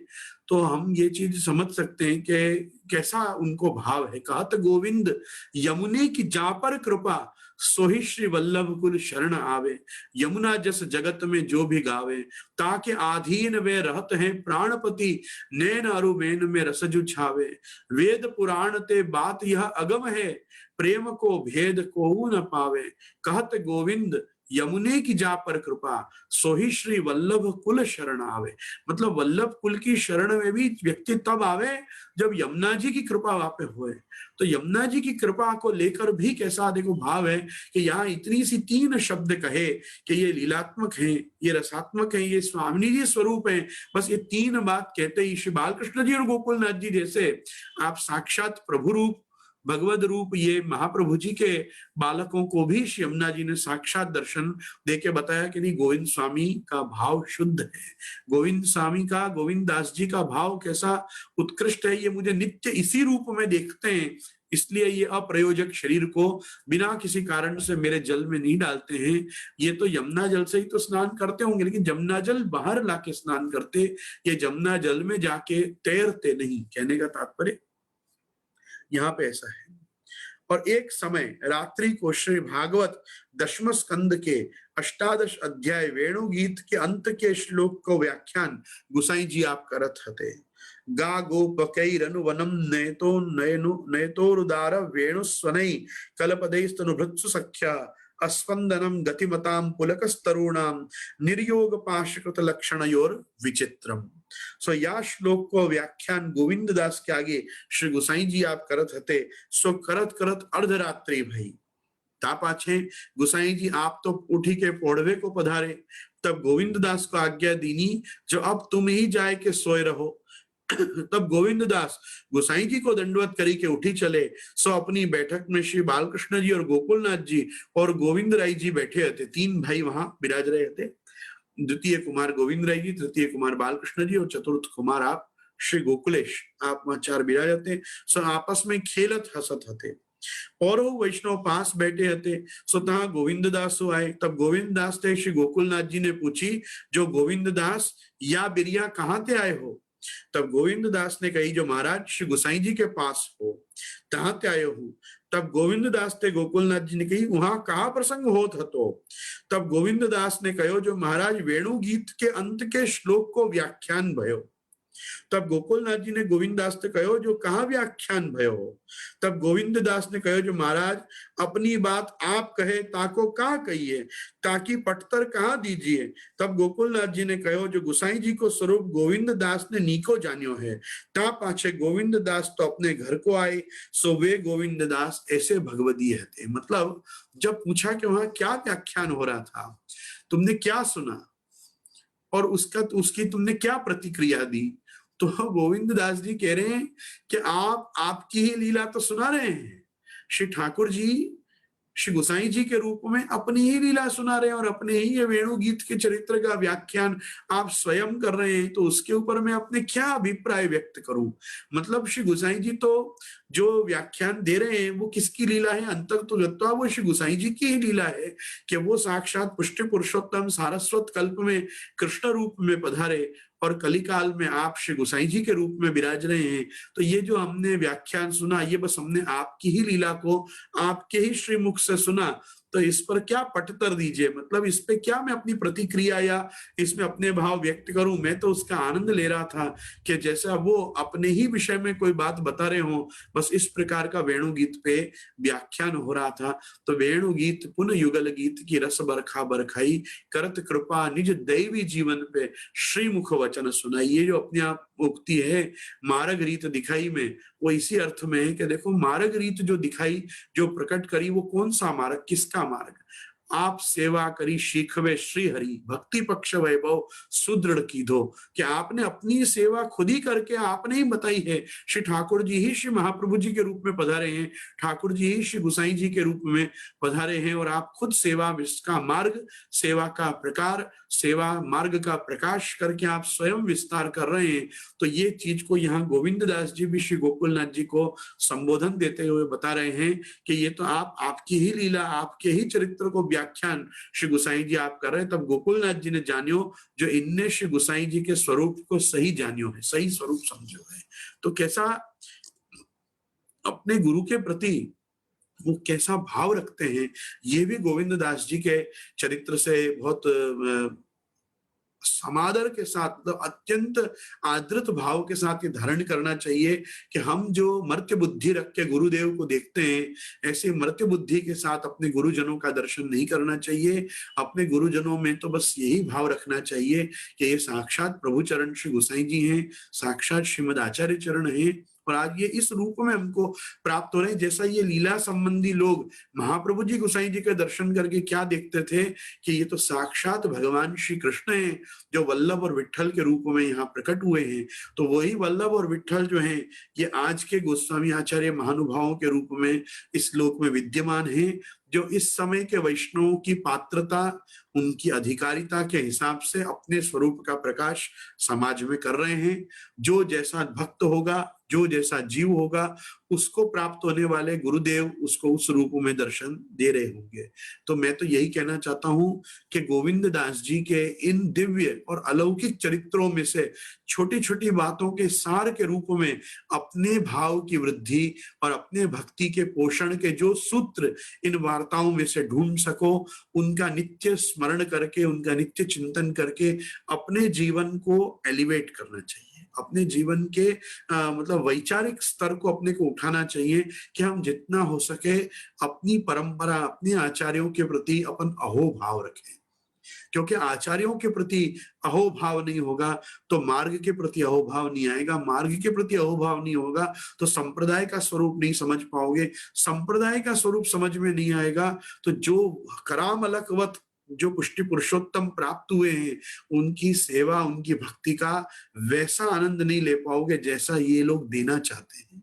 तो हम ये चीज समझ सकते हैं कि कैसा उनको भाव है। कहत गोविंद यमुने की जा पर कृपा, सोहि श्री वल्लभ कुल शरण आवे। यमुना जस जगत में जो भी गावे, ताके आधीन वे रहत हैं प्राणपति, नैन अरुबेन में रसजु छावे। वेद पुराण ते बात यह अगम है, प्रेम को भेद को न पावे। कहत गोविंद यमुने की जा पर कृपा, सोही श्री वल्लभ कुल शरण आवे। मतलब वल्लभ कुल की शरण में भी व्यक्ति तब आवे जब यमुना जी की कृपा वहां पे हुए। तो यमुना जी की कृपा को लेकर भी कैसा देखो भाव है कि यहाँ इतनी सी तीन शब्द कहे कि ये लीलात्मक है, ये रसात्मक है, ये स्वामिनी जी स्वरूप है। बस ये तीन बात कहते ही श्री बालकृष्ण जी और गोकुलनाथ जी जैसे आप साक्षात प्रभु रूप भगवद रूप ये महाप्रभु जी के बालकों को भी श्री यमुना जी ने साक्षात दर्शन देके बताया कि नहीं, गोविंद स्वामी का भाव शुद्ध है। गोविंद स्वामी का, गोविंद दास जी का भाव कैसा उत्कृष्ट है, ये मुझे नित्य इसी रूप में देखते हैं, इसलिए ये अप्रयोजक शरीर को बिना किसी कारण से मेरे जल में नहीं डालते हैं। ये तो यमुना जल से ही तो स्नान करते होंगे, लेकिन यमुना जल बाहर लाके स्नान करते, ये यमुना जल में जाके तैरते नहीं। कहने का तात्पर्य यहाँ पे ऐसा है। और एक समय रात्रि को श्री भागवत दशम स्कंद के 18 अध्याय वेणुगीत के अंत के श्लोक को व्याख्यान गुसाई जी आप करत हते। गा गोपकैरनु वनम नयतो नयनु नयतोरुदार वेणुस्वनै कलपदैस्तनुभृत्सु सख्या अस्पंदनम गतिमताम पुलकस्तरुणाम निर्योग पाशकृत लक्षणयोर विचित्रम। सो या श्लोक को व्याख्यान गोविंद दास के आगे श्री गुसाई जी आप करत हते। सो करत करत अर्धरात्रि भई, ता पाछे गुसाई जी आप तो उठी के पोड़वे को पधारे। तब गोविंद दास को आज्ञा दीनी जो अब तुम ही जाए के सोए रहो। तब गोविंद दास गोसाई जी को दंडवत करी के उठी चले। सो अपनी बैठक में श्री बालकृष्ण जी और गोकुलनाथ जी और गोविंद राय जी बैठे रहते। तीन भाई वहां विराज रहे थे, द्वितीय कुमार गोविंद राय जी, तृतीय कुमार बालकृष्ण जी और चतुर्थ कुमार आप श्री गोकुलेश, आप वहां चार विराज रहते। सो आपस में खेलत हसत हते और वो वैष्णव पास बैठे हते। सो तहा गोविंद दास आए। तब गोविंद दास थे श्री गोकुलनाथ जी ने पूछी, जो गोविंद दास या बिरिया कहाँ ते आए हो? तब गोविंद दास ने कही, जो महाराज श्री गुसाई जी के पास हो तहां ते आयो हूं। तब गोविंद दास ते गोकुलनाथ जी ने कही, वहां कहा प्रसंग होत हतो? तब गोविंद दास ने कहो, जो महाराज वेणु गीत के अंत के श्लोक को व्याख्यान भयो। तब गोकुलनाथ जी ने गोविंद दास से कहो, जो कहाँ व्याख्यान भयो हो? तब गोविंद दास ने कहो, जो महाराज अपनी बात आप कहे ताको कहा कहिए, ताकि पटतर कहाँ दीजिए। तब गोकुलनाथ जी ने कहो, जो गुसाई जी को स्वरूप गोविंद दास ने नीको जानियो है, ता पाछे गोविंद दास तो अपने घर को आए। सो वे गोविंद दास ऐसे भगवदी थे। मतलब जब पूछा कि वहां क्या व्याख्यान हो रहा था, तुमने क्या सुना और उसकी तुमने क्या प्रतिक्रिया दी, तो गोविंद दास जी कह रहे हैं कि आप आपकी ही लीला तो सुना रहे हैं। श्री ठाकुर जी श्री गोसाई जी के रूप में अपनी ही लीला सुना रहे हैं और अपने ही ये वेणु गीत के चरित्र का व्याख्यान आप स्वयं कर रहे हैं, तो उसके ऊपर मैं अपने क्या अभिप्राय व्यक्त करूं। मतलब श्री गोसाई जी तो जो व्याख्यान दे रहे हैं वो किसकी लीला है? अंतक तो जत्वा वो श्री गोसाई जी की ही लीला है कि वो साक्षात पुष्टि पुरुषोत्तम सारस्वत कल्प में कृष्ण रूप में पधारे और कलिकाल में आप श्री गोसाई जी के रूप में विराज रहे हैं। तो ये जो हमने व्याख्यान सुना, ये बस हमने आपकी ही लीला को आपके ही श्रीमुख से सुना, तो इस पर क्या पटतर दीजिए, मतलब इस पे क्या मैं अपनी प्रतिक्रिया या इसमें अपने भाव व्यक्त करूं। मैं तो उसका आनंद ले रहा था कि जैसा वो अपने ही विषय में कोई बात बता रहे हो, बस इस प्रकार का वेणु गीत पे व्याख्यान हो रहा था। तो वेणु गीत पुनः युगल गीत की रस बरखा बरखाई, करत कृपा निज दैवी जीवन पे श्रीमुख वचन सुनाई। ये जो अपने आप उक्ति है मार्ग रीत दिखाई में, वो इसी अर्थ में है कि देखो मार्ग रीत जो दिखाई, जो प्रकट करी, वो कौन सा मार्ग, किसका मार्ग। आप सेवा करी सीखवे श्री हरि, भक्ति पक्ष वैभव सुदृढ़ की दो। कि आपने अपनी सेवा खुद ही करके आपने ही बताई है। श्री ठाकुर जी ही श्री महाप्रभु जी के रूप में पधारे हैं, ठाकुर जी ही श्री गुसाई जी के रूप में पधारे हैं, और आप खुद सेवा का मार्ग, सेवा का प्रकार, सेवा मार्ग का प्रकाश करके आप स्वयं विस्तार कर रहे हैं। तो ये चीज को यहाँ गोविंद दास जी भी श्री गोकुलनाथ जी को संबोधन देते हुए बता रहे हैं कि ये तो आप आपकी ही लीला, आपके ही चरित्र को व्याख्यान श्री गुसाई जी आप कर रहे हैं। तब गोकुलनाथ जी ने जानियो जो इनने श्री गुसाई जी के स्वरूप को सही जानियो है, सही स्वरूप समझो है। तो कैसा अपने गुरु के प्रति वो कैसा भाव रखते हैं, ये भी गोविंद दास जी के चरित्र से बहुत समादर के साथ, मतलब अत्यंत आदृत भाव के साथ ये धारण करना चाहिए कि हम जो मर्त्य बुद्धि रख के गुरुदेव को देखते हैं, ऐसे मर्त्य बुद्धि के साथ अपने गुरुजनों का दर्शन नहीं करना चाहिए। अपने गुरुजनों में तो बस यही भाव रखना चाहिए कि ये साक्षात प्रभु चरण श्री गोसाई जी हैं, साक्षात श्रीमद आचार्य चरण हैं, और आज ये इस रूप में हमको प्राप्त हो रहे हैं। जैसा ये लीला संबंधी लोग महाप्रभु जी गोसाई जी के दर्शन करके क्या देखते थे कि ये तो साक्षात भगवान श्री कृष्ण हैं, जो वल्लभ और विट्ठल के रूप में यहाँ प्रकट हुए हैं। तो वही वल्लभ और विट्ठल जो हैं, ये आज के गोस्वामी आचार्य महानुभावों के रूप में इस लोक में विद्यमान हैं, जो इस समय के वैष्णवों की पात्रता, उनकी अधिकारिता के हिसाब से अपने स्वरूप का प्रकाश समाज में कर रहे हैं। जो जैसा भक्त होगा, जो जैसा जीव होगा, उसको प्राप्त होने वाले गुरुदेव उसको उस रूप में दर्शन दे रहे होंगे। तो मैं तो यही कहना चाहता हूं कि गोविंद दास जी के इन दिव्य और अलौकिक चरित्रों में से छोटी छोटी बातों के सार के रूप में अपने भाव की वृद्धि और अपने भक्ति के पोषण के जो सूत्र इन वार्ताओं में से ढूंढ सको, उनका नित्य स्मरण करके, उनका नित्य चिंतन करके अपने जीवन को एलिवेट करना चाहिए। अपने जीवन के मतलब वैचारिक स्तर को अपने को उठाना चाहिए कि हम जितना हो सके अपनी परंपरा, अपने आचार्यों के प्रति अपन अहोभाव रखें। क्योंकि आचार्यों के प्रति अहोभाव नहीं होगा तो मार्ग के प्रति अहोभाव नहीं आएगा, मार्ग के प्रति अहोभाव नहीं होगा तो संप्रदाय का स्वरूप नहीं समझ पाओगे, संप्रदाय का स्वरूप समझ में नहीं आएगा तो जो कराम अलकवत जो पुष्टि पुरुषोत्तम प्राप्त हुए हैं, उनकी सेवा, उनकी भक्ति का वैसा आनंद नहीं ले पाओगे जैसा ये लोग देना चाहते हैं।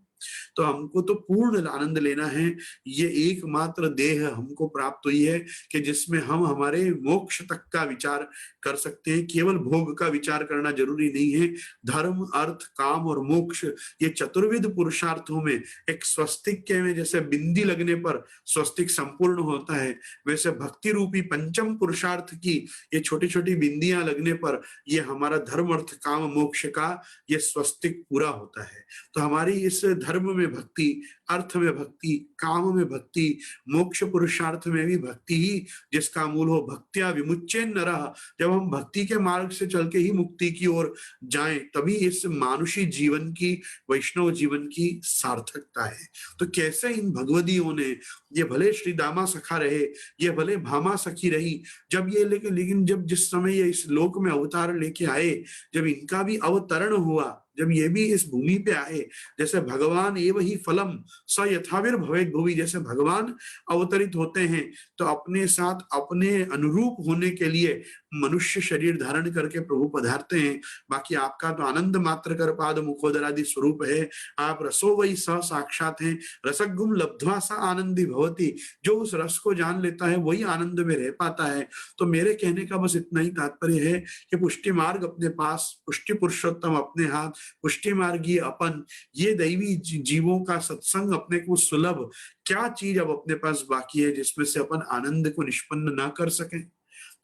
तो हमको तो पूर्ण आनंद लेना है। ये एकमात्र देह हमको प्राप्त हुई है कि जिसमें हम हमारे मोक्ष तक का विचार कर सकते हैं। केवल भोग का विचार करना जरूरी नहीं है। धर्म, अर्थ, काम और मोक्ष, ये चतुर्विध पुरुषार्थों में एक स्वस्तिक के में जैसे बिंदी लगने पर स्वस्तिक संपूर्ण होता है, वैसे भक्ति रूपी पंचम पुरुषार्थ की ये छोटी छोटी बिंदियां लगने पर ये हमारा धर्म, अर्थ, काम, मोक्ष का ये स्वस्तिक पूरा होता है। तो हमारी इस धर्म में भक्ति, अर्थ में भक्ति, काम में भक्ति, मोक्ष पुरुषार्थ में भी भक्ति ही जिसका मूल हो। भक्त्या विमुच्येन नरः, जब हम भक्ति के मार्ग से चल के ही मुक्ति की ओर जाएं तभी इस मानुषी जीवन की, वैष्णव जीवन की सार्थकता है। तो कैसे इन भगवदियों ने, ये भले श्री दामा सखा रहे, ये भले भामा सखी रही, जब ये लेकिन जब जिस समय ये इस लोक में अवतार लेके आए, जब इनका भी अवतरण हुआ, जब ये भी इस भूमि पे आए, जैसे भगवान एव ही फलम स यथाविर भवेत् भुवि, जैसे भगवान अवतरित होते हैं तो अपने साथ अपने अनुरूप होने के लिए मनुष्य शरीर धारण करके प्रभु पधारते हैं। बाकी आपका तो आनंद मात्र कर पाद मुखोदरादि स्वरूप है। आप रसो वही स साक्षात हैं, रसगुम लब्ध्वा सा आनंदी भवती, जो उस रस को जान लेता है वही आनंद में रह पाता है। तो मेरे कहने का बस इतना ही तात्पर्य है कि पुष्टि मार्ग अपने पास, पुष्टि पुरुषोत्तम अपने हाथ, पुष्टि मार्गीय अपन, ये दैवी जीवों का सत्संग अपने को सुलभ, क्या चीज अब अपने पास बाकी है जिसमें से अपन आनंद को निष्पन्न ना कर सकें।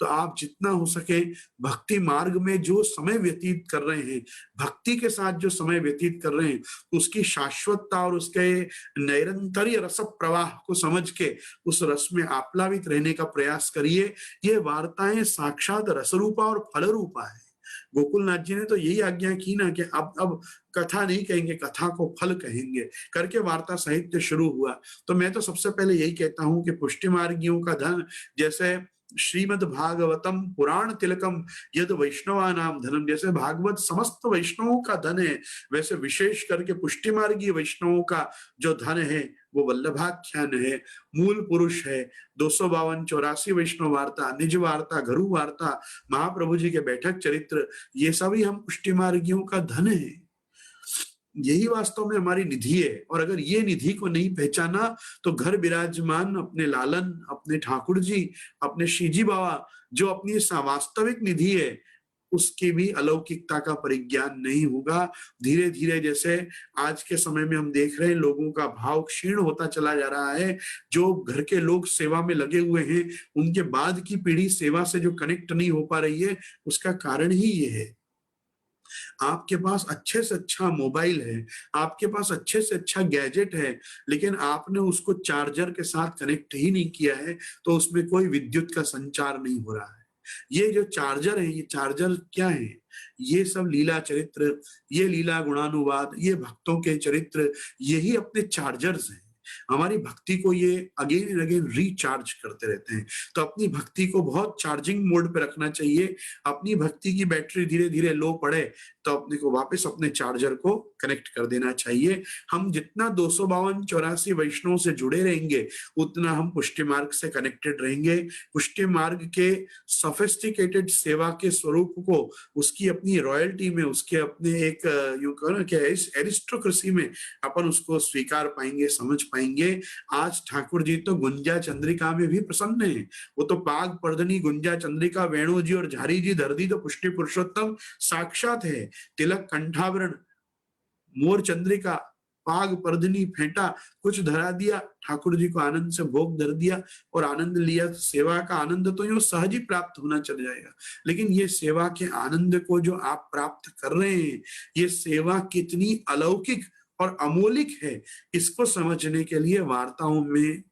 तो आप जितना हो सके भक्ति मार्ग में जो समय व्यतीत कर रहे हैं, भक्ति के साथ जो समय व्यतीत कर रहे हैं, उसकी शाश्वतता और उसके निरंतरीय रस प्रवाह को समझ के उस रस में आप्लावित रहने का प्रयास करिए। ये वार्ताएं साक्षात रसरूपा और फल रूपा है। गोकुलनाथ जी ने तो यही आज्ञा की ना कि अब कथा नहीं कहेंगे, कथा को फल कहेंगे, करके वार्ता साहित्य शुरू हुआ। तो मैं तो सबसे पहले यही कहता हूं कि पुष्टि मार्गियों का धन, जैसे श्रीमद् भागवतम पुराण तिलकम यद वैष्णवा नाम धनम, जैसे भागवत समस्त वैष्णवों का धन है, वैसे विशेष करके पुष्टि मार्गीय वैष्णवों का जो धन है वो वल्लभाख्यान है, मूल पुरुष है, 252-84 वैष्णव वार्ता, निज वार्ता, घरु वार्ता, महाप्रभु जी के बैठक चरित्र, ये सभी हम पुष्टि मार्गियों का धन है। यही वास्तव में हमारी निधि है। और अगर ये निधि को नहीं पहचाना तो घर विराजमान अपने लालन, अपने ठाकुर जी, अपने श्रीजी बाबा जो अपनी वास्तविक निधि है, उसकी भी अलौकिकता का परिज्ञान नहीं होगा। धीरे धीरे जैसे आज के समय में हम देख रहे हैं लोगों का भाव क्षीण होता चला जा रहा है। जो घर के लोग सेवा में लगे हुए हैं, उनके बाद की पीढ़ी सेवा से जो कनेक्ट नहीं हो पा रही है, उसका कारण ही ये है। आपके पास अच्छे से अच्छा मोबाइल है, आपके पास अच्छे से अच्छा गैजेट है, लेकिन आपने उसको चार्जर के साथ कनेक्ट ही नहीं किया है, तो उसमें कोई विद्युत का संचार नहीं हो रहा है। ये जो चार्जर है, ये चार्जर क्या है? ये सब लीला चरित्र, ये लीला गुणानुवाद, ये भक्तों के चरित्र, यही अपने चार्जर्स हैं। हमारी भक्ति को ये अगेन एंड अगेन रिचार्ज करते रहते हैं। तो अपनी भक्ति को बहुत चार्जिंग मोड पे रखना चाहिए। अपनी भक्ति की बैटरी धीरे धीरे लो पड़े तो अपने को वापस अपने चार्जर को कनेक्ट कर देना चाहिए। हम जितना 252-84 वैष्णव से जुड़े रहेंगे, उतना हम पुष्टि मार्ग से कनेक्टेड रहेंगे। पुष्टि मार्ग के सोफिस्टिकेटेड सेवा के स्वरूप को उसकी अपनी रॉयल्टी में, उसके अपने एक यूं कहो ना कि एरिस्टोक्रेसी में अपन उसको स्वीकार पाएंगे, समझ पाएंगे। आज ठाकुर जी तो गुंजा चंद्रिका में भी प्रसन्न है। वो तो पाग पर्दनी गुंजा चंद्रिका, वेणु जी और झारी जी धरदी तो पुष्टि पुरुषोत्तम साक्षात है। तिलक कंठावरण, मोर चंद्रिका, पाग पर्दनी फेंटा, कुछ धरा दिया, ठाकुर जी को आनंद से भोग धर दिया और आनंद लिया। सेवा का आनंद तो यूं सहज ही प्राप्त होना चल जाएगा। लेकिन ये सेवा के आनंद को जो आप प्राप्त कर रहे हैं, ये सेवा कितनी अलौकिक और अमोलिक है, इसको समझने के लिए वार्ताओं में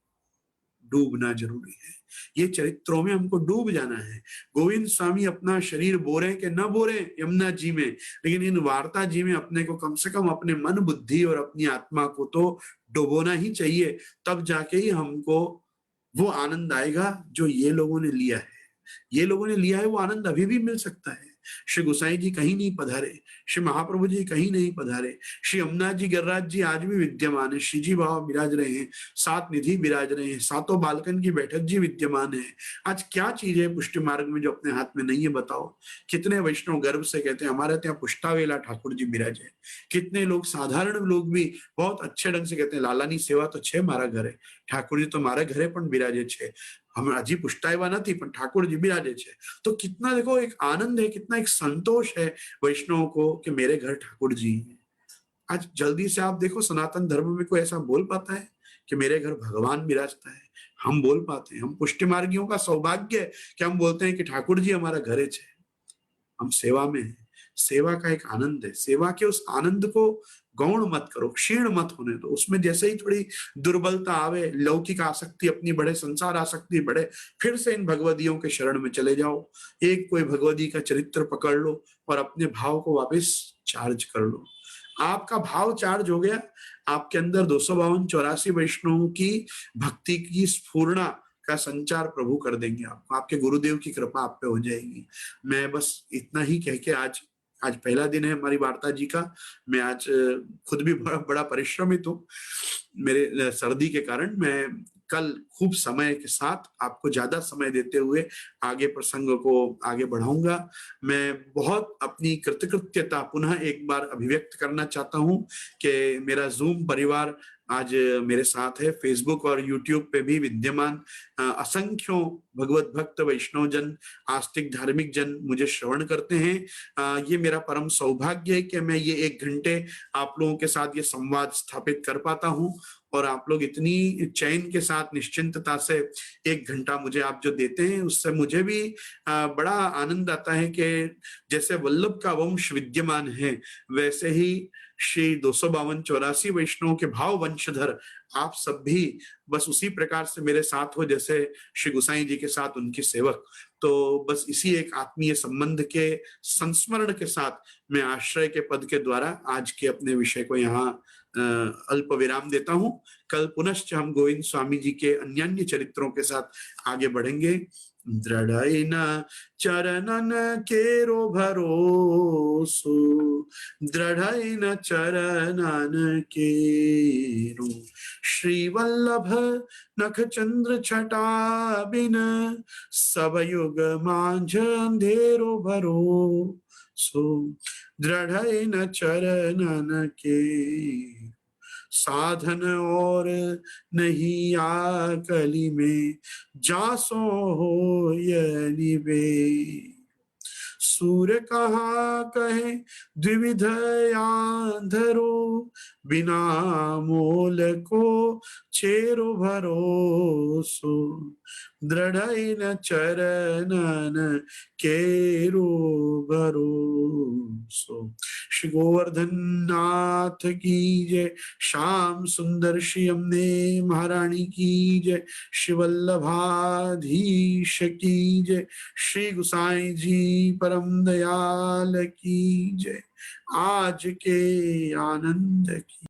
डूबना जरूरी है। ये चरित्रों में हमको डूब जाना है। गोविंद स्वामी अपना शरीर बोरे के न बोरे यमुना जी में, लेकिन इन वार्ता जी में अपने को कम से कम अपने मन, बुद्धि और अपनी आत्मा को तो डुबोना ही चाहिए। तब जाके ही हमको वो आनंद आएगा जो ये लोगों ने लिया है। ये लोगों ने लिया है वो आनंद अभी भी मिल सकता है। श्री गोसाई जी कहीं नहीं पधारे, श्री महाप्रभु जी कहीं नहीं पधारे, श्री अमरनाथ जी, गिरिराज जी आज भी विद्यमान है। श्री जी बाबा विराज रहे हैं, सात निधि विराज रहे हैं, सातों बालकन की बैठक जी विद्यमान है। आज क्या चीज है पुष्टि मार्ग में जो अपने हाथ में नहीं है, बताओ। कितने वैष्णव गर्व से कहते हैं हमारे यहाँ पुष्टावेला ठाकुर जी विराजे। कितने लोग, साधारण लोग भी बहुत अच्छे ढंग से कहते हैं लालानी सेवा तो छे मारा घर है, ठाकुर जी तो मारा घरे पण विराजे छे। हम हजी पुष्टायवा नहीं पण ठाकुर जी विराजे छे। तो कितना देखो एक आनंद है, कितना एक संतोष है वैष्णव को कि मेरे घर ठाकुर जी हैं। आज जल्दी से आप देखो सनातन धर्म में कोई ऐसा बोल पाता है कि मेरे घर भगवान विराजता है? हम बोल पाते हैं। हम पुष्टि मार्गियों का सौभाग्य है कि हम बोलते हैं कि ठाकुर जी हमारा घरे छे, हम सेवा में हैं। सेवा का एक आनंद है। सेवा के उस आनंद को गौण मत करो, क्षीण मत होने दो। उसमें जैसे ही थोड़ी दुर्बलता आवे, लौकिक आसक्ति अपनी बढ़े, संसार आसक्ति बढ़े, फिर से इन भगवदियों के शरण में चले जाओ। एक कोई भगवदी का चरित्र पकड़ लो और अपने भाव को वापस चार्ज कर लो। आपका भाव चार्ज हो गया, आपके अंदर 252-84 वैष्णवों की भक्ति की स्फूर्णा का संचार प्रभु कर देंगे आपको। आपके गुरुदेव की कृपा आप पे हो जाएगी। मैं बस इतना ही कह के आज आज पहला दिन है हमारी वार्ता जी का। मैं आज खुद भी बड़ा बड़ा परिश्रमित हूँ मेरे सर्दी के कारण। मैं कल खूब समय के साथ आपको ज्यादा समय देते हुए आगे प्रसंग को आगे बढ़ाऊंगा। मैं बहुत अपनी कृतकृत्यता पुनः एक बार अभिव्यक्त करना चाहता हूँ कि मेरा जूम परिवार आज मेरे साथ है। फेसबुक और यूट्यूब पे भी विद्यमान असंख्यों भगवत भक्त वैष्णव जन, आस्तिक धार्मिक जन मुझे श्रवण करते हैं। ये मेरा परम सौभाग्य है कि मैं ये 1 घंटे आप लोगों के साथ ये संवाद स्थापित कर पाता हूँ, और आप लोग इतनी चैन के साथ निश्चिंतता से 1 घंटा मुझे आप जो देते हैं, उससे मुझे भी बड़ा आनंद आता है कि जैसे वल्लभ का वंश विद्यमान है, वैसे ही श्री 252-84 वैष्णवों के भाव वंशधर आप सब भी बस उसी प्रकार से मेरे साथ हो जैसे श्री गोसाई जी के साथ उनकी सेवक। तो बस इसी एक आत्मीय संबंध के संस्मरण के साथ मैं आश्रय के पद के द्वारा आज के अपने विषय को यहाँ अल्प विराम देता हूँ। कल पुनश्च हम गोविंद स्वामी जी के अन्यान्य चरित्रों के साथ आगे बढ़ेंगे। दृढ़ चरणन केरो भरोसो, दृढ़ चरणन केरो, श्री वल्लभ नख चंद्र छटा बिन, सब युग मांझ अंधेरो भरोसो, दृढ़ चरणन के, साधन और नहीं आकली में, जासो हो निबे, सूर्य कहा कहे द्विविध आंधरो, बिना मोल को चेरो भरोसो, दृढ़ चरणन केरो भरोसो। श्री गोवर्धन नाथ की जय, श्याम सुंदर श्री अम्बे महारानी की जय, श्री वल्लभाधीश की जय, श्री गुसाई जी परम दयाल की जय, आज के आनंद की